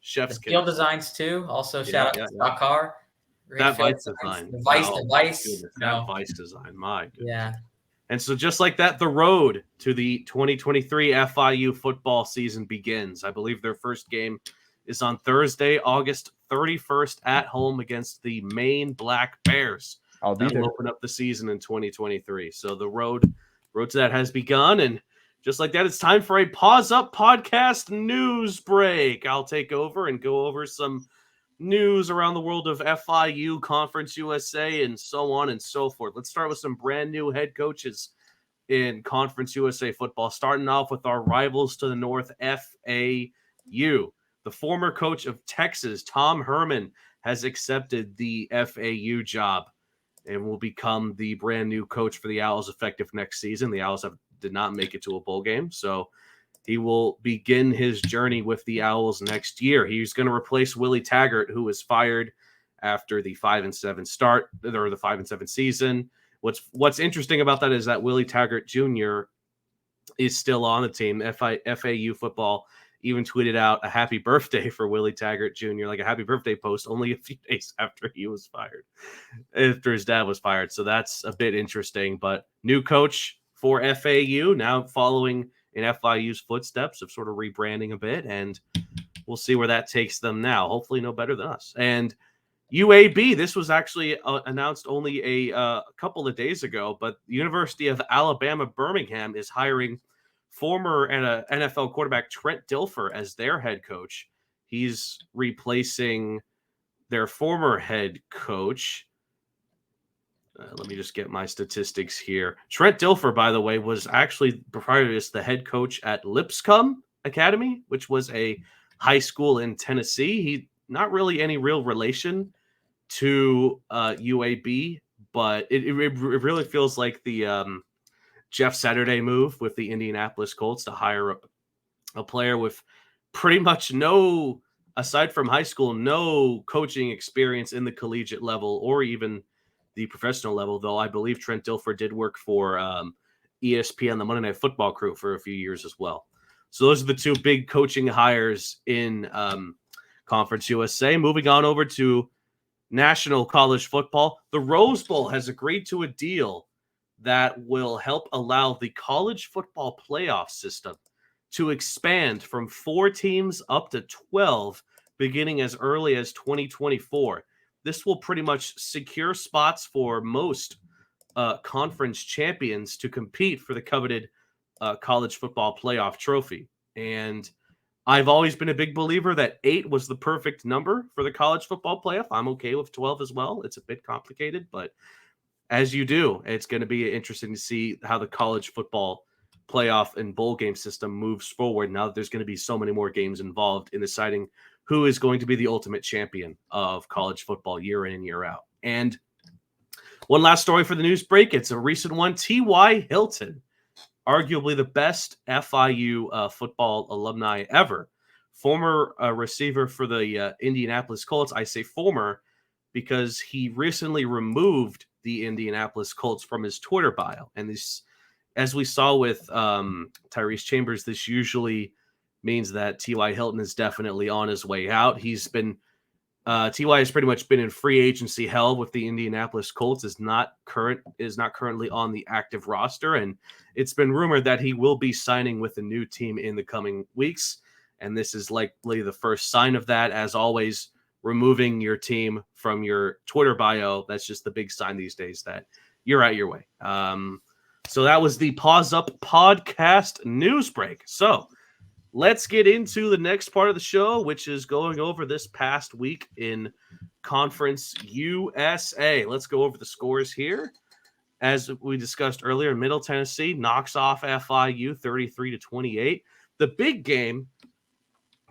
Chef's the field designs too. Also shout out to Scott Carr. That Vice design. The Vice. That Vice design. My goodness. Yeah. And so just like that, the road to the 2023 FIU football season begins. I believe their first game is on Thursday, August 31st at home against the Maine Black Bears. I'll be there. That'll open up the season in 2023. So the road to that has begun. And just like that, it's time for a Pause Up podcast news break. I'll take over and go over some news around the world of FIU, Conference USA, and so on and so forth. Let's start with some brand new head coaches in Conference USA football, starting off with our rivals to the north, FAU. The former coach of Texas, Tom Herman, has accepted the FAU job and will become the brand new coach for the Owls effective next season. The Owls did not make it to a bowl game, so he will begin his journey with the Owls next year. He's going to replace Willie Taggart, who was fired after the 5-7 start, or the 5-7 season. What's interesting about that is that Willie Taggart Jr. is still on the team. FAU football even tweeted out a happy birthday for Willie Taggart Jr., like a happy birthday post only a few days after after his dad was fired. So that's a bit interesting. But new coach for FAU, now following in FIU's footsteps of sort of rebranding a bit, and we'll see where that takes them now. Hopefully no better than us. And UAB, this was actually announced only a couple of days ago, but the University of Alabama Birmingham is hiring former NFL quarterback Trent Dilfer as their head coach. He's replacing their former head coach. Let me just get my statistics here. Trent Dilfer, by the way, was actually prior to this the head coach at Lipscomb Academy, which was a high school in Tennessee. He not really any real relation to UAB, but it really feels like the Jeff Saturday move with the Indianapolis Colts to hire a player with pretty much no, aside from high school, no coaching experience in the collegiate level or even the professional level, though I believe Trent Dilfer did work for ESPN, the Monday Night Football crew, for a few years as well. So those are the two big coaching hires in Conference USA. Moving on over to National College Football, the Rose Bowl has agreed to a deal that will help allow the college football playoff system to expand from 4 teams up to 12, beginning as early as 2024. This will pretty much secure spots for most conference champions to compete for the coveted college football playoff trophy. And I've always been a big believer that 8 was the perfect number for the college football playoff. I'm okay with 12 as well. It's a bit complicated, but as you do, it's going to be interesting to see how the college football playoff and bowl game system moves forward now that there's going to be so many more games involved in deciding who is going to be the ultimate champion of college football year in and year out. And one last story for the news break. It's a recent one. T.Y. Hilton, arguably the best FIU football alumni ever, former receiver for the Indianapolis Colts. I say former because he recently removed the Indianapolis Colts from his Twitter bio. And this, as we saw with Tyrese Chambers, this usually means that T.Y. Hilton is definitely on his way out. He's been T.Y. has pretty much been in free agency hell with the Indianapolis Colts, is not currently on the active roster, and it's been rumored that he will be signing with a new team in the coming weeks. And this is likely the first sign of that. As always, removing your team from your Twitter bio, that's just the big sign these days that you're out your way. So that was the Pause Up podcast news break. So let's get into the next part of the show, which is going over this past week in Conference USA. Let's go over the scores here. As we discussed earlier, Middle Tennessee knocks off FIU 33-28. The big game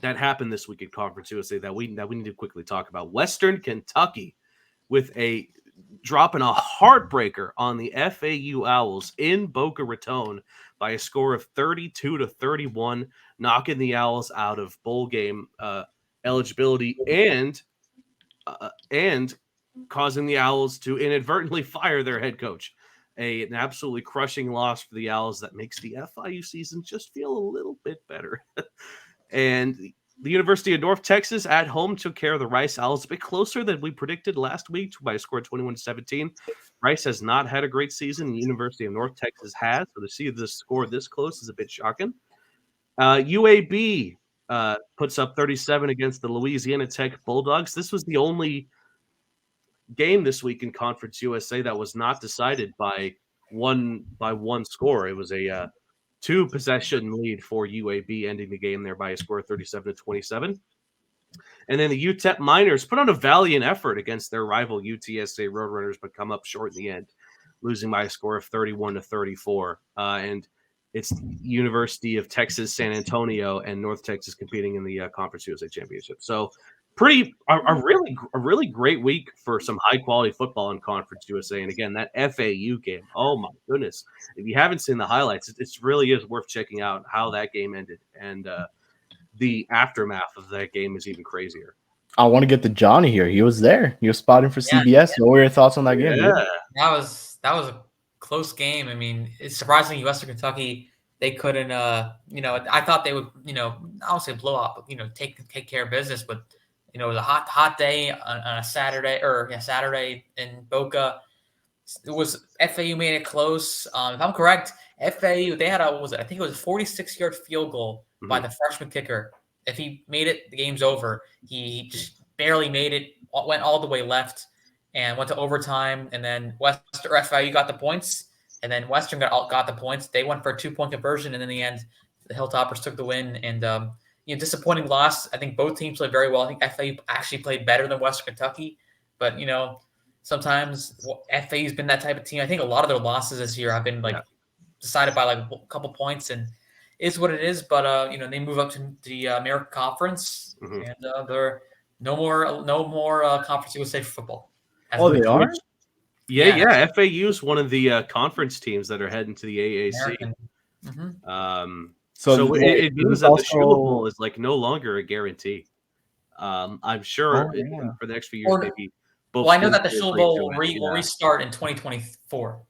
that happened this week in Conference USA that we need to quickly talk about. Western Kentucky with a dropping a heartbreaker on the FAU Owls in Boca Raton by a score of 32-31, knocking the Owls out of bowl game eligibility and causing the Owls to inadvertently fire their head coach. An absolutely crushing loss for the Owls that makes the FIU season just feel a little bit better. And the University of North Texas at home took care of the Rice Owls a bit closer than we predicted last week by a score of 21-17. Rice has not had a great season. The University of North Texas has. So to see the score this close is a bit shocking. UAB puts up 37 against the Louisiana Tech Bulldogs. This was the only game this week in Conference USA that was not decided by one score. It was a 2-possession lead for UAB, ending the game there by a score of 37-27. And then the UTEP Miners put on a valiant effort against their rival UTSA Roadrunners, but come up short in the end, losing by a score of 31-34. And it's University of Texas San Antonio and North Texas competing in the Conference USA Championship. So a really great week for some high quality football in Conference USA. And again, that FAU game, oh my goodness! If you haven't seen the highlights, it really is worth checking out how that game ended, and the aftermath of that game is even crazier. I want to get to Johnny here. He was there. He was spotting for CBS. Yeah. What were your thoughts on that game? Yeah, that was a close game. I mean, it's surprisingly Western Kentucky, they couldn't. I thought they would. I won't say blow up, but take care of business, but. It was a hot day on a Saturday in Boca. It was FAU made it close. If I'm correct, FAU, they had I think it was a 46-yard field goal by the freshman kicker. If he made it, the game's over. He just barely made it, went all the way left and went to overtime. And then FIU got the points, and then Western got the points. They went for a 2-point conversion, and in the end, the Hilltoppers took the win. And disappointing loss. I think both teams played very well. I think FAU actually played better than Western Kentucky, but sometimes FAU's been that type of team. I think a lot of their losses this year have been decided by a couple points, and is what it is. But they move up to the American Conference, and they're no more Conference USA for football. They are. Yeah. FAU is one of the conference teams that are heading to the AAC. So it means that the Sugar Bowl is no longer a guarantee. I'm sure for the next few years, maybe. Well, I know that the Sugar Bowl will restart in 2024.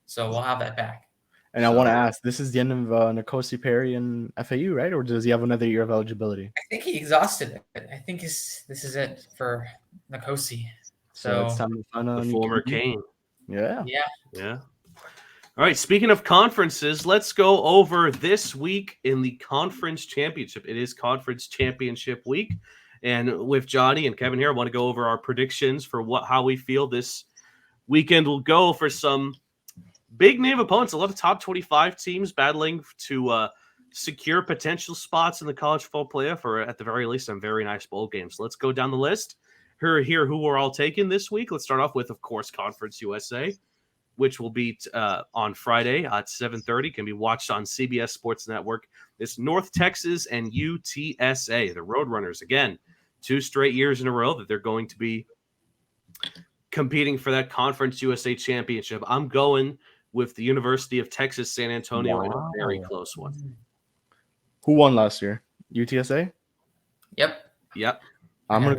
So we'll have that back. And I want to ask, this is the end of N'Kosi Perry and FAU, right? Or does he have another year of eligibility? I think he exhausted it. I think this is it for N'Kosi. So it's time to find the former Cane. Yeah. All right, speaking of conferences, let's go over this week in the conference championship. It is conference championship week. And with Johnny and Kevin here, I want to go over our predictions for how we feel this weekend will go for some big name opponents. A lot of top 25 teams battling to secure potential spots in the college football playoff, or at the very least, some very nice bowl games. Let's go down the list. Here, who we're all taking this week. Let's start off with, of course, Conference USA, which will be on Friday at 7:30. Can be watched on CBS Sports Network. It's North Texas and UTSA, the Roadrunners. Again, 2 straight years in a row that they're going to be competing for that Conference USA championship. I'm going with the University of Texas San Antonio in a very close one. Who won last year? UTSA? Yep. I'm gonna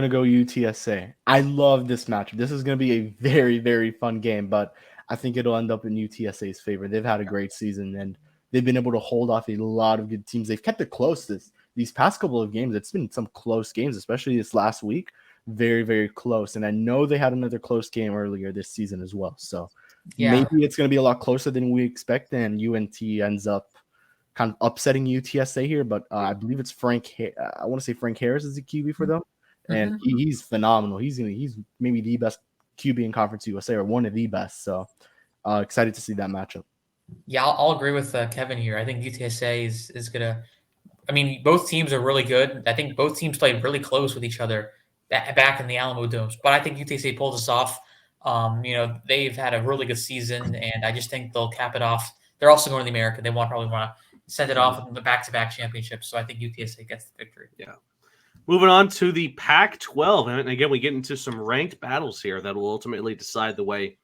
go UTSA. I love this matchup. This is gonna be a very, very fun game, but I think it'll end up in UTSA's favor. They've had a great season and they've been able to hold off a lot of good teams. They've kept it close these past couple of games. It's been some close games, especially this last week. Very, very close. And I know they had another close game earlier this season as well. So maybe it's gonna be a lot closer than we expect, and UNT ends up kind of upsetting UTSA here, but I believe it's I want to say Frank Harris is the QB for them, and he's phenomenal. He's maybe the best QB in Conference USA, or one of the best. So excited to see that matchup. Yeah, I'll agree with Kevin here. I think UTSA is gonna. I mean, both teams are really good. I think both teams played really close with each other back in the Alamo Domes, but I think UTSA pulled this off. They've had a really good season, and I just think they'll cap it off. They're also going to the American. They probably want to send it off in the back-to-back championships. So I think UTSA gets the victory. Yeah. Moving on to the Pac-12. And again, we get into some ranked battles here that will ultimately decide the way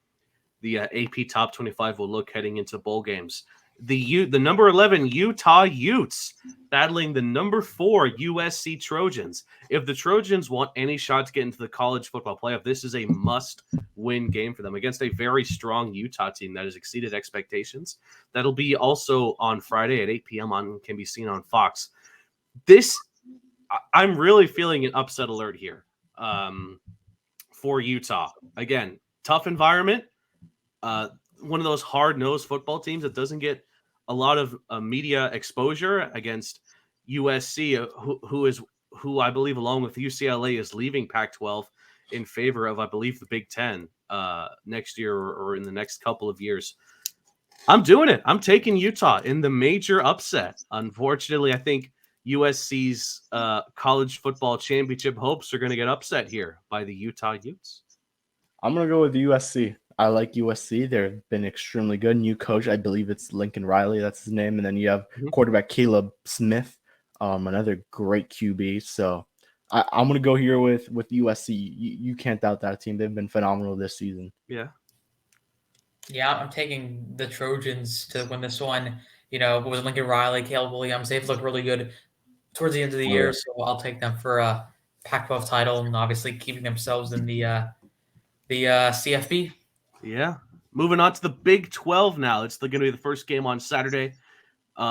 the AP Top 25 will look heading into bowl games. The number 11 Utah Utes battling the number 4 USC Trojans. If the Trojans want any shot to get into the college football playoff, this is a must-win game for them against a very strong Utah team that has exceeded expectations. That'll be also on Friday at 8 p.m. Can be seen on Fox. I'm really feeling an upset alert here for Utah. Again, tough environment. One of those hard-nosed football teams that doesn't get a lot of media exposure against USC, who I believe, along with UCLA, is leaving Pac-12 in favor of, I believe, the Big Ten next year or in the next couple of years. I'm doing it. I'm taking Utah in the major upset. Unfortunately, I think USC's college football championship hopes are going to get upset here by the Utah Utes. I'm going to go with USC. I like USC. They've been extremely good. New coach, I believe it's Lincoln Riley. That's his name. And then you have quarterback Caleb Smith, another great QB. So I'm going to go here with USC. You can't doubt that team. They've been phenomenal this season. Yeah. Yeah, I'm taking the Trojans to win this one. It was Lincoln Riley, Caleb Williams. They've looked really good towards the end of the year. So I'll take them for a Pac-12 title and obviously keeping themselves in the CFB. Yeah. Moving on to the Big 12 now. It's going to be the first game on Saturday,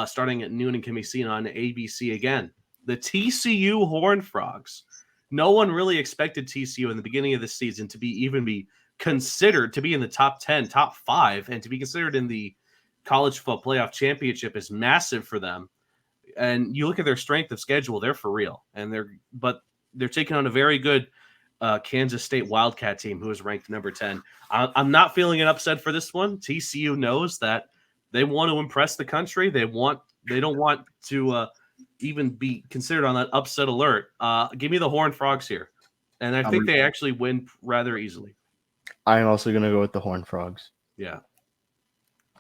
starting at noon, and can be seen on ABC again. The TCU Horned Frogs. No one really expected TCU in the beginning of the season to be considered to be in the top 10, top 5, and to be considered in the college football playoff championship is massive for them. And you look at their strength of schedule, they're for real. But they're taking on a very good Kansas State Wildcat team who is ranked number 10. I'm not feeling an upset for this one. TCU knows that they want to impress the country. They don't want to even be considered on that upset alert. Give me the Horned Frogs here. And I think they actually win rather easily. I'm also going to go with the Horned Frogs. Yeah.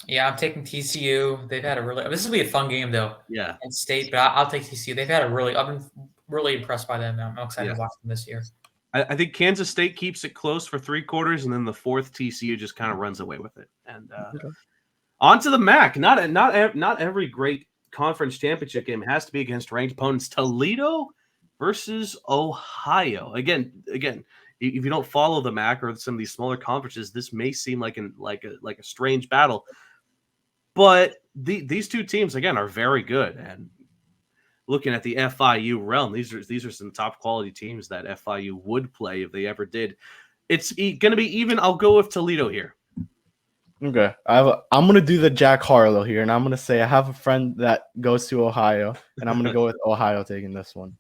Yeah, I'm taking TCU. They've had this will be a fun game though. Yeah. In State, but I'll take TCU. I've been really impressed by them. I'm excited to watch them this year. I think Kansas State keeps it close for 3 quarters, and then the fourth TCU just kind of runs away with it. And on to the MAC. Not every great conference championship game has to be against ranked opponents. Toledo versus Ohio. Again, if you don't follow the MAC or some of these smaller conferences, this may seem like a strange battle. But these two teams again are very good, and looking at the FIU realm, these are some top quality teams that FIU would play if they ever did. It's going to be even. I'll go with Toledo here. Okay, I'm going to do the Jack Harlow here, and I'm going to say I have a friend that goes to Ohio, and I'm going to go with Ohio taking this one.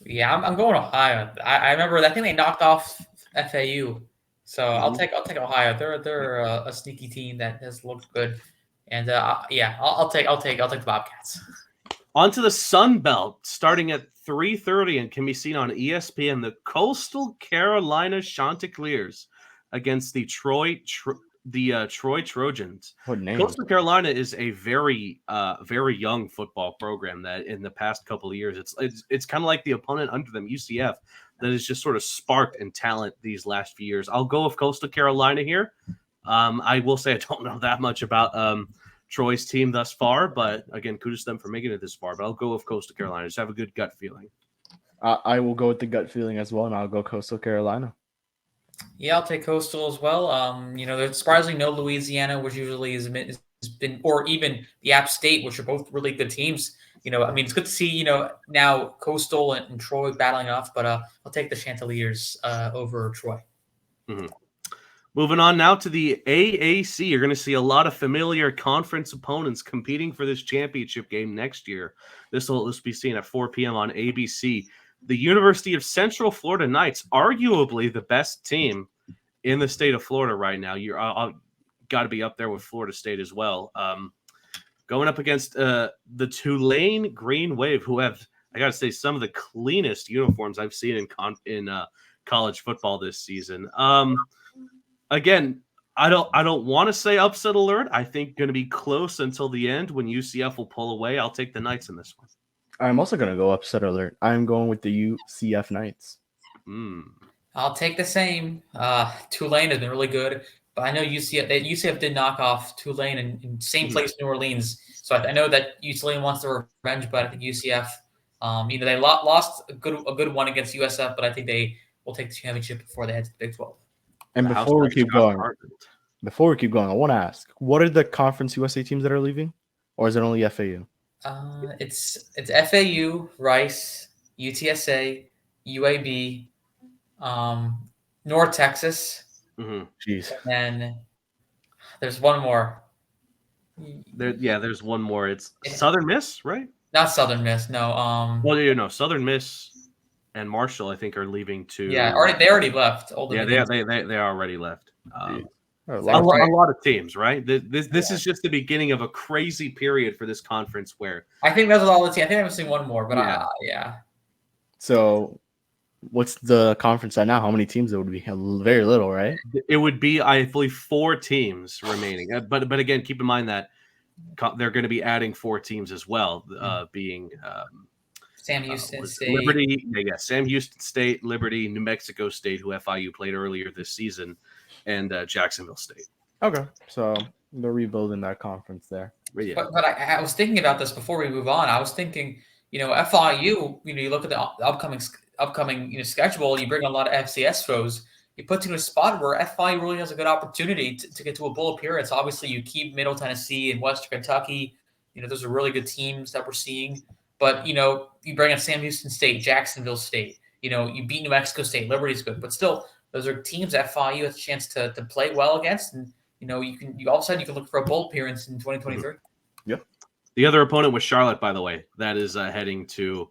Yeah, I'm going Ohio. I remember I think they knocked off FAU, so I'll take Ohio. They're a sneaky team that has looked good. And I'll take the Bobcats. On to the Sun Belt, starting at 3:30 and can be seen on ESPN. The Coastal Carolina Chanticleers against the Troy Trojans. What name? Coastal Carolina is a very young football program that in the past couple of years, it's kind of like the opponent under them, UCF, that has just sort of sparked in talent these last few years. I'll go with Coastal Carolina here. I will say I don't know that much about Troy's team thus far, but again, kudos to them for making it this far. But I'll go with Coastal Carolina. Just have a good gut feeling. I will go with the gut feeling as well, and I'll go Coastal Carolina. Yeah, I'll take Coastal as well. There's surprisingly no Louisiana, which usually has been, or even the App State, which are both really good teams. It's good to see, now Coastal and Troy battling off, but I'll take the Chanticleers over Troy. Mm-hmm. Moving on now to the AAC. You're going to see a lot of familiar conference opponents competing for this championship game next year. This will be seen at 4 p.m. on ABC. The University of Central Florida Knights, arguably the best team in the state of Florida right now. You're got to be up there with Florida State as well. Going up against the Tulane Green Wave, who have, I got to say, some of the cleanest uniforms I've seen in college football this season. Again, I don't want to say upset alert. I think going to be close until the end when UCF will pull away. I'll take the Knights in this one. I'm also going to go upset alert. I'm going with the UCF Knights. I'll take the same. Tulane has been really good, but I know UCF did knock off Tulane in same place, New Orleans. So I know that Tulane wants their revenge, but I think UCF, they lost a good one against USF, but I think they will take the championship before they head to the Big 12. And before we keep going, I want to ask, what are the Conference USA teams that are leaving, or is it only FAU? It's FAU, Rice, UTSA, UAB, North Texas. Mm-hmm. Jeez. And then there's one more. There's one more. It's Southern Miss, right? Not Southern Miss, no. Southern Miss and Marshall, I think, are leaving too. Yeah, they already left. They already left. A lot of teams, right? This is just the beginning of a crazy period for this conference where I think that's all the teams. I think I'm missing one more, but yeah. So, what's the conference at now? How many teams it would be? Very little, right? It would be, I believe, 4 teams remaining. But again, keep in mind that they're going to be adding 4 teams as well, being Sam Houston State, Liberty, Sam Houston State, Liberty, New Mexico State, who FIU played earlier this season, and Jacksonville State. Okay, so they're rebuilding that conference there. Yeah. But I was thinking about this before we move on. I was thinking, FIU, you look at the upcoming schedule, you bring a lot of FCS foes. You put you in a spot where FIU really has a good opportunity to get to a bowl appearance. Obviously, you keep Middle Tennessee and Western Kentucky. Those are really good teams that we're seeing. But, you bring up Sam Houston State, Jacksonville State. You beat New Mexico State. Liberty's good. But still, those are teams that FIU has a chance to play well against. And, all of a sudden you can look for a bowl appearance in 2023. Yep. The other opponent was Charlotte, by the way. That is heading to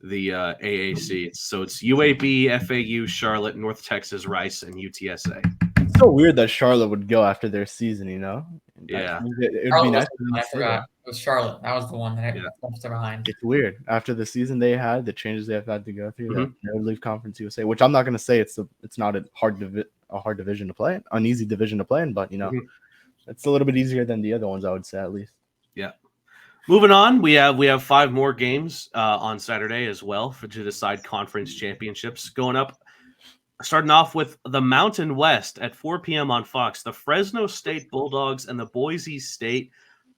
the AAC. So it's UAB, FAU, Charlotte, North Texas, Rice, and UTSA. It's so weird that Charlotte would go after their season, Yeah. It would be nice. I forgot. It was Charlotte. That was the one that left behind. It's weird. After the season they had, the changes they have had to go through, they would leave Conference USA, which I'm not going to say it's not a hard division to play, an easy division to play in, but it's a little bit easier than the other ones, I would say, at least. Yeah. Moving on, we have 5 more games on Saturday as well to decide conference championships. Going up, starting off with the Mountain West at 4 p.m. on Fox, the Fresno State Bulldogs and the Boise State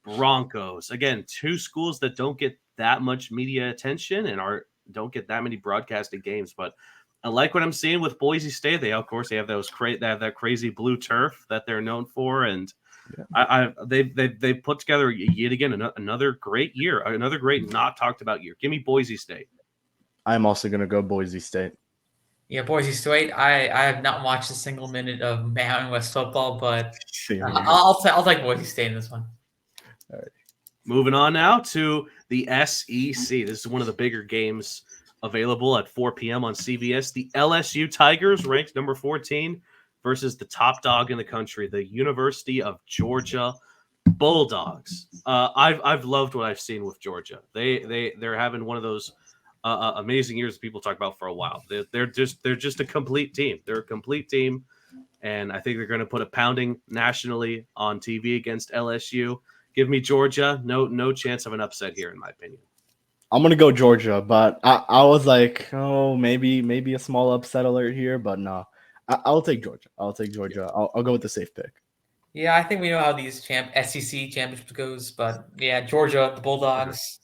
Broncos. Again, 2 schools that don't get that much media attention and don't get that many broadcasted games. But I like what I'm seeing with Boise State. They have that crazy blue turf that they're known for, and they put together yet again another great year, another great not talked about year. Give me Boise State. I'm also going to go Boise State. Yeah, Boise State. I have not watched a single minute of Mountain West football, but I'll take Boise State in this one. All right. Moving on now to the SEC. This is one of the bigger games available at 4 p.m. on CBS. The LSU Tigers, ranked number 14, versus the top dog in the country, the University of Georgia Bulldogs. I've loved what I've seen with Georgia. They're having one of those amazing years people talk about for a while. They're just a complete team. They're a complete team, and I think they're going to put a pounding nationally on TV against LSU. Give me Georgia. No chance of an upset here, in my opinion. I'm gonna go Georgia, but I was like, oh, maybe a small upset alert here, but no, I'll take Georgia. I'll take Georgia. I'll go with the safe pick. Yeah, I think we know how these SEC championships goes, but yeah, Georgia, the Bulldogs,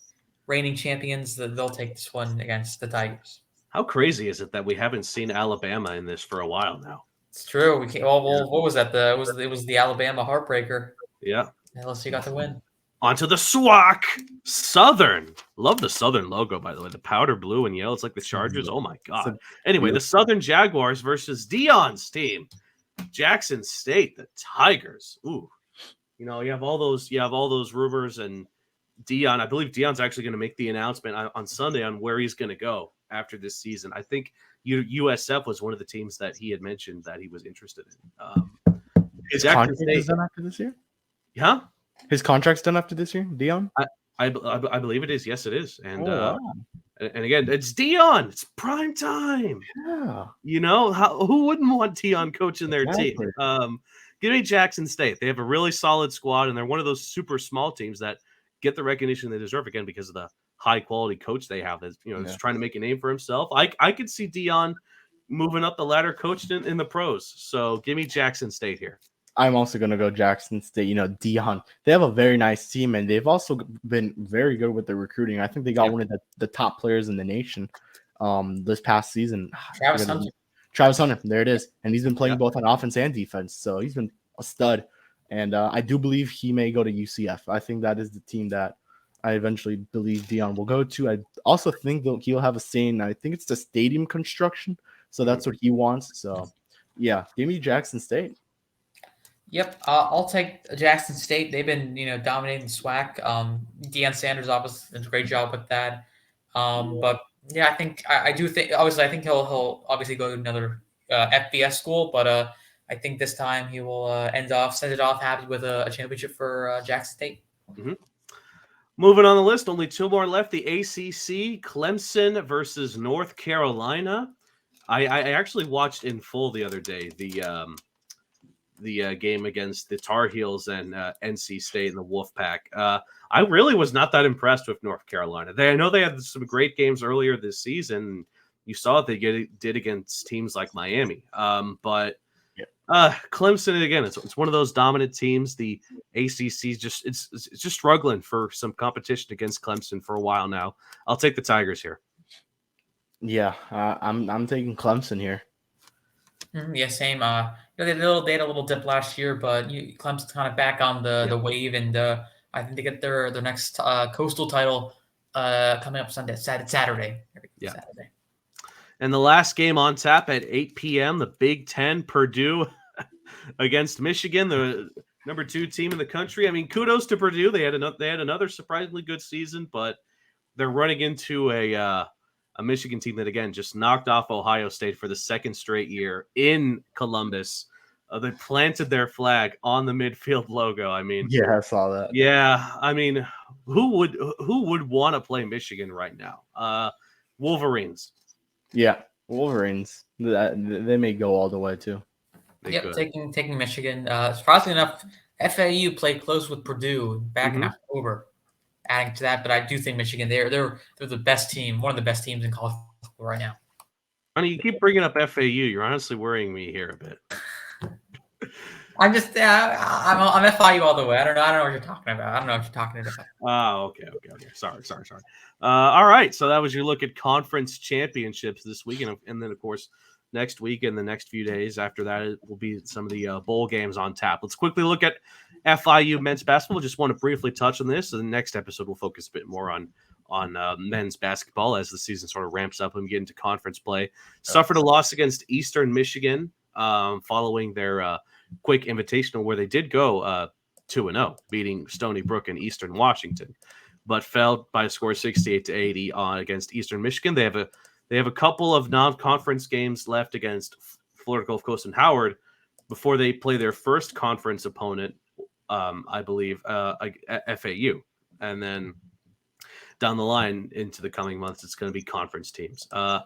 reigning champions, they'll take this one against the Tigers. How crazy is it that we haven't seen Alabama in this for a while now? It's true. We can't. Well, what was that? It was the Alabama heartbreaker. Yeah. LSU got the win. Onto the SWAC. Southern. Love the Southern logo, by the way. The powder blue and yellow. It's like the Chargers. Oh, my God. Anyway, the Southern Jaguars versus Deion's team. Jackson State, the Tigers. Ooh. You have all those rumors, and Deion, I believe Deion's actually going to make the announcement on Sunday on where he's going to go after this season. I think USF was one of the teams that he had mentioned that he was interested in. His contract is done after this year? Huh? His contract's done after this year, Deion? I believe it is. Yes, it is. And wow. And again, it's Deion. It's prime time. Yeah. Who wouldn't want Deion coaching their team? Give me Jackson State. They have a really solid squad, and they're one of those super small teams that get the recognition they deserve, again, because of the high quality coach they have. That's trying to make a name for himself. I could see Deion moving up the ladder, coached in the pros. So give me Jackson State here. I'm also going to go Jackson State. Deion, they have a very nice team, and they've also been very good with their recruiting. I think they got one of the top players in the nation this past season. Travis Hunter, there it is. And he's been playing both on offense and defense, so he's been a stud. And I do believe he may go to UCF. I think that is the team that I eventually believe Deion will go to. I also think he'll have a say in, I think it's the stadium construction, so that's what he wants. So, yeah, give me Jackson State. Yep, I'll take Jackson State. They've been, dominating the SWAC. Deion Sanders obviously does a great job with that. But yeah, I do think obviously I think he'll obviously go to another FBS school, but I think this time he will send it off happy with a championship for Jackson State. Mm-hmm. Moving on the list, only two more left. The ACC, Clemson versus North Carolina. I actually watched in full the other day the game against the Tar Heels and NC State and the Wolfpack. I really was not that impressed with North Carolina. I know they had some great games earlier this season. You saw what they did against teams like Miami. But Clemson, again, it's one of those dominant teams. The ACC it's just struggling for some competition against Clemson for a while now. I'll take the Tigers here. Yeah, I'm taking Clemson here. Yeah, same. They had a little dip last year, but Clemson's kind of back on the wave, and I think they get their next coastal title coming up Saturday. Yeah. Saturday. And the last game on tap at 8 p.m., the Big Ten, Purdue against Michigan, the number 2 team in the country. I mean, kudos to Purdue. They had another surprisingly good season, but they're running into a Michigan team that, again, just knocked off Ohio State for the second straight year in Columbus. They planted their flag on the midfield logo. I mean, yeah, I saw that. Yeah, I mean, who would want to play Michigan right now? Wolverines. Yeah, Wolverines. They may go all the way too. Taking Michigan. Surprisingly enough, FAU played close with Purdue back in October. Adding to that, but I do think Michigan, they're the best team, one of the best teams in college football right now. Honey, you keep bringing up FAU. You're honestly worrying me here a bit. I'm just, I'm FIU all the way. I don't know what you're talking about. I don't know what you're talking about. Oh, okay. Sorry. All right. So that was your look at conference championships this week, and then of course next week and the next few days after that it will be some of the bowl games on tap. Let's quickly look at FIU men's basketball. Just want to briefly touch on this. So the next episode will focus a bit more on men's basketball as the season sort of ramps up and we get into conference play. Suffered a loss against Eastern Michigan following their quick invitational where they did go 2-0, beating Stony Brook and Eastern Washington, but fell by a score 68-80 against Eastern Michigan. They have a couple of non-conference games left against Florida Gulf Coast and Howard before they play their first conference opponent I believe, at FAU, and then down the line into the coming months, it's going to be conference teams. I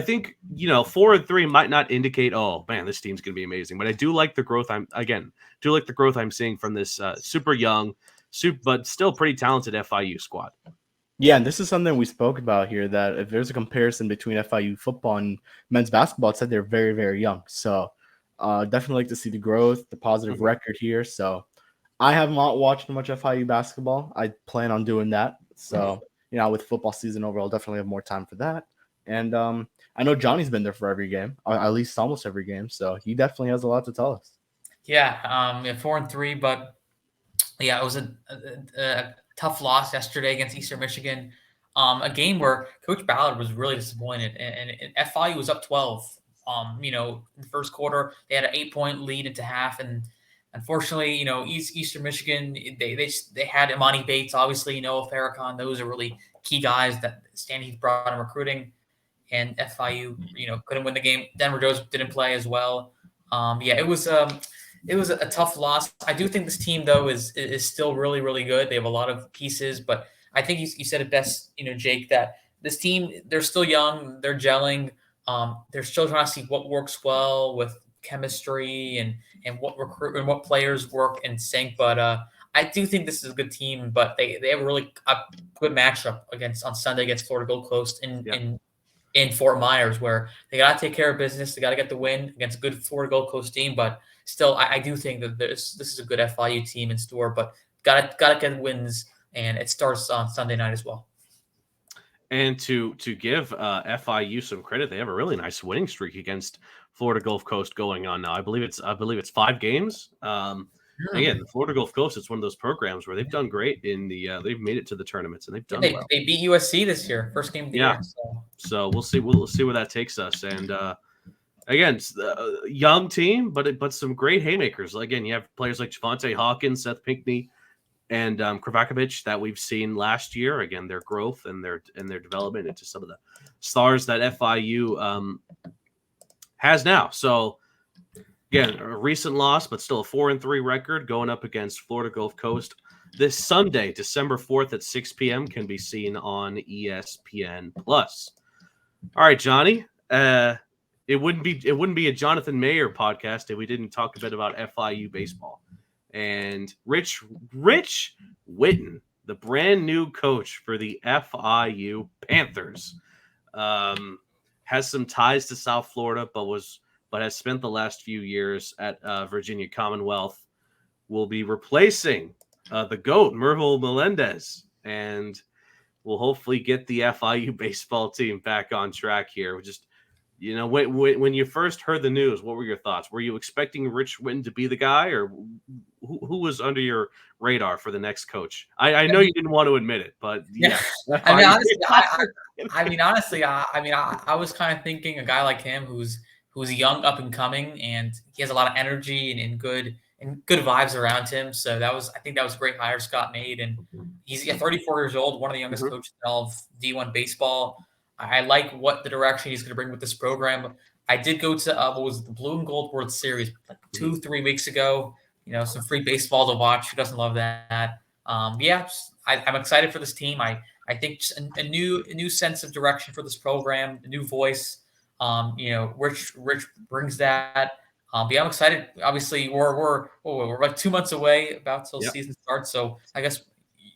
think 4-3 might not indicate, oh man, this team's going to be amazing, but I do like the growth. I'm seeing from this super young, but still pretty talented FIU squad. Yeah, and this is something we spoke about here, that if there's a comparison between FIU football and men's basketball, it said they're very, very young. So definitely like to see the growth, the positive record here. So I have not watched much FIU basketball. I plan on doing that. So, with football season over, I'll definitely have more time for that. And I know Johnny's been there for every game, at least almost every game. So he definitely has a lot to tell us. Yeah, 4-3, but yeah, it was a tough loss yesterday against Eastern Michigan. A game where Coach Ballard was really disappointed, and FIU was up 12. In the first quarter, they had an 8-point lead into half, and unfortunately, Eastern Michigan, they had Imani Bates, obviously, Noah Farrakhan. Those are really key guys that Stan Heath brought in recruiting, and FIU, couldn't win the game. Denver Joseph didn't play as well. It was a tough loss. I do think this team, though, is still really, really good. They have a lot of pieces, but I think you said it best, Jake, that this team, they're still young, they're gelling. They're still trying to see what works well with chemistry and what players work in sync. But I do think this is a good team, but they have a really good matchup on Sunday against Florida Gold Coast in Fort Myers, where they got to take care of business. They got to get the win against a good Florida Gold Coast team. But still, I do think that this is a good FIU team in store, but got to get wins, and it starts on Sunday night as well. And to give FIU some credit, they have a really nice winning streak against Florida Gulf Coast going on now. I believe it's 5 games. Again, the Florida Gulf Coast, it's one of those programs where they've done great in the they've made it to the tournaments, and they've done well. They beat USC this year, first game of the year. So we'll see where that takes us. And again, it's a young team, but some great haymakers. Again, you have players like Javante Hawkins, Seth Pinckney, and Kravakovich that we've seen last year. Again, their growth and their development into some of the stars that FIU has now. So again, a recent loss, but still a 4-3 record going up against Florida Gulf Coast this Sunday, December 4th at 6 p.m. can be seen on ESPN Plus. All right, Johnny. It wouldn't be a Jonathan Mayer podcast if we didn't talk a bit about FIU baseball. And Rich Witten, the brand new coach for the FIU Panthers, has some ties to South Florida, but has spent the last few years at Virginia Commonwealth. Will be replacing the GOAT, Mervil Melendez, and will hopefully get the FIU baseball team back on track here. Just when you first heard the news, what were your thoughts? Were you expecting Rich Witten to be the guy, or who was under your radar for the next coach? I know you didn't want to admit it, but yeah. Honestly, I was kind of thinking a guy like him who's young, up and coming, and he has a lot of energy and good vibes around him. So I think that was a great hire Scott made, and he's 34 years old, one of the youngest coaches in all of D1 baseball. I like what the direction he's going to bring with this program. I did go to what was the Blue and Gold World Series like 2-3 weeks ago. Some free baseball to watch. Who doesn't love that? I'm excited for this team. I think just a new sense of direction for this program, a new voice. Rich brings that. I'm excited. Obviously, we're like 2 months away till season starts. So I guess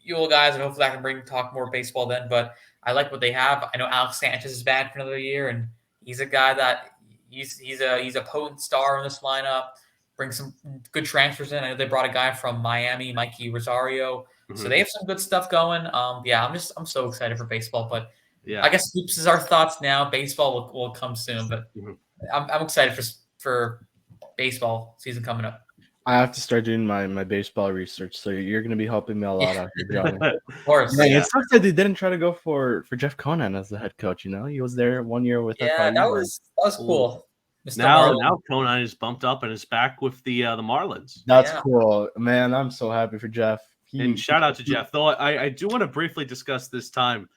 you all guys, and hopefully I can talk more baseball then. But I like what they have. I know Alex Sanchez is back for another year, and he's a guy that he's a potent star in this lineup. Bring some good transfers in. I know they brought a guy from Miami, Mikey Rosario. So they have some good stuff going. I'm so excited for baseball. But I guess hoops is our thoughts now. Baseball will come soon, but I'm excited for baseball season coming up. I have to start doing my baseball research, so you're going to be helping me a lot out here, Johnny. Of course. Man, it sucks that they didn't try to go for Jeff Conant as the head coach. He was there 1 year with FIU. That was cool. Now Conant is bumped up and is back with the Marlins. That's cool, man. I'm so happy for Jeff. And shout out to Jeff. Though I do want to briefly discuss this time.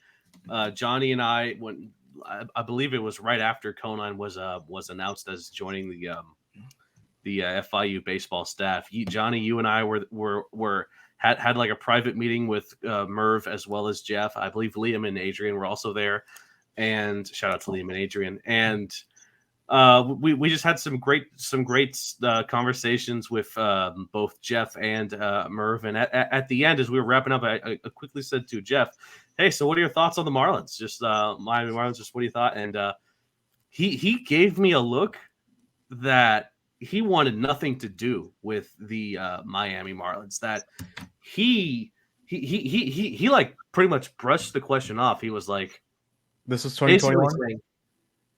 Johnny and I, when I believe it was right after Conant was announced as joining the FIU baseball staff. Johnny, you and I had like a private meeting with Merv as well as Jeff. I believe Liam and Adrian were also there, and shout out to Liam and Adrian. And we just had some great conversations with both Jeff and Merv. And at the end, as we were wrapping up, I quickly said to Jeff, "Hey, so what are your thoughts on the Marlins? Just Miami Marlins. Just what do you thought?" And he gave me a look that he wanted nothing to do with the Miami Marlins. That he like pretty much brushed the question off. He was like, "This is 2021."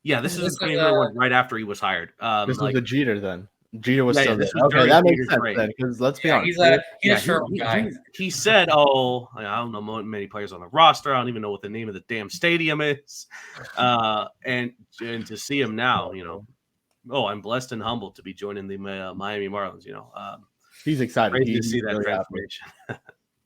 Yeah, this is right after he was hired. This was the Jeter then. Jeter was still there. Okay, that makes sense then. Because let's be honest, he's a short guy. He said, "Oh, I don't know many players on the roster. I don't even know what the name of the damn stadium is." And to see him now, I'm blessed and humbled to be joining the Miami Marlins. He's excited. Great to see that transformation.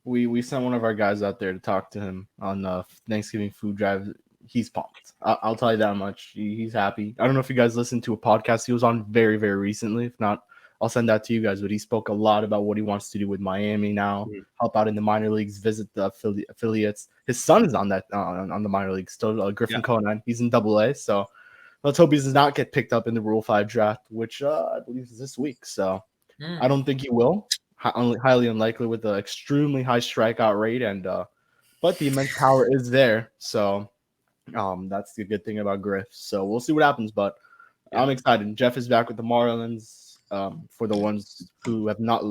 We sent one of our guys out there to talk to him on the Thanksgiving food drive. He's pumped. I'll tell you that much. He's happy. I don't know if you guys listened to a podcast he was on very, very recently. If not, I'll send that to you guys. But he spoke a lot about what he wants to do with Miami now, help out in the minor leagues, visit the affiliates. His son is on that on the minor leagues still. Griffin Conan. He's in AA. So let's hope he does not get picked up in the Rule 5 draft, which I believe is this week. So I don't think he will. Highly unlikely with the extremely high strikeout rate, and but the immense power is there. So. That's the good thing about Griff. So we'll see what happens, but I'm excited. Jeff is back with the Marlins. For the ones who have not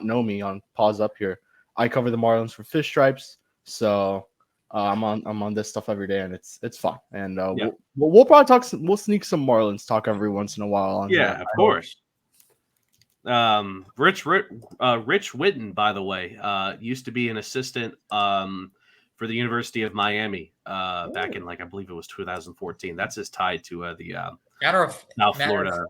know me on pause up here, I cover the Marlins for Fish Stripes. So I'm on this stuff every day, and it's fun. And we'll probably talk. We'll sneak some Marlins talk every once in a while. Of course. Rich Witten, by the way, used to be an assistant for the University of Miami back in, I believe it was 2014. That's his tie to the South Florida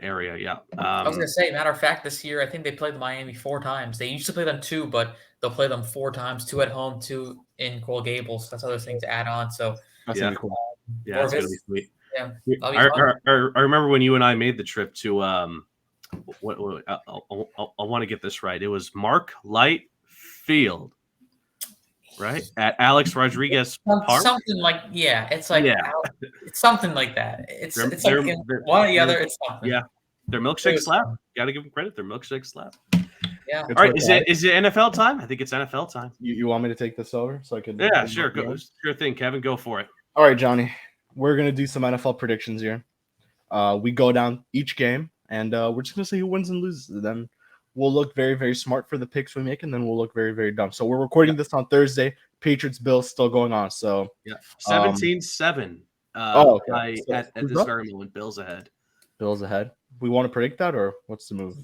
area. Yeah. I was going to say, matter of fact, this year, I think they played Miami 4 times. They used to play them 2, but they'll play them 4 times, 2 at home, 2 in Coral Gables. That's another thing to add on. So that's going to be cool. Yeah, it's going to be sweet. Yeah, I remember when you and I made the trip to I want to get this right. It was Mark Light Field. Right at Alex Rodriguez Park, something like it's something like that. It's like one or the other. It's something. Yeah, their milkshake slap. Got to give them credit. Their milkshake slap. Yeah. All right, is it NFL time? I think it's NFL time. You want me to take this over so I can? Yeah, sure. Sure thing, Kevin. Go for it. All right, Johnny. We're gonna do some NFL predictions here. We go down each game, and we're just gonna see who wins and loses. Then we'll look very, very smart for the picks we make, and then we'll look very, very dumb. So we're recording this on Thursday. Patriots Bills still going on. So 17-7. Okay. At this very moment, Bills ahead. Bills ahead. We want to predict that, or what's the move?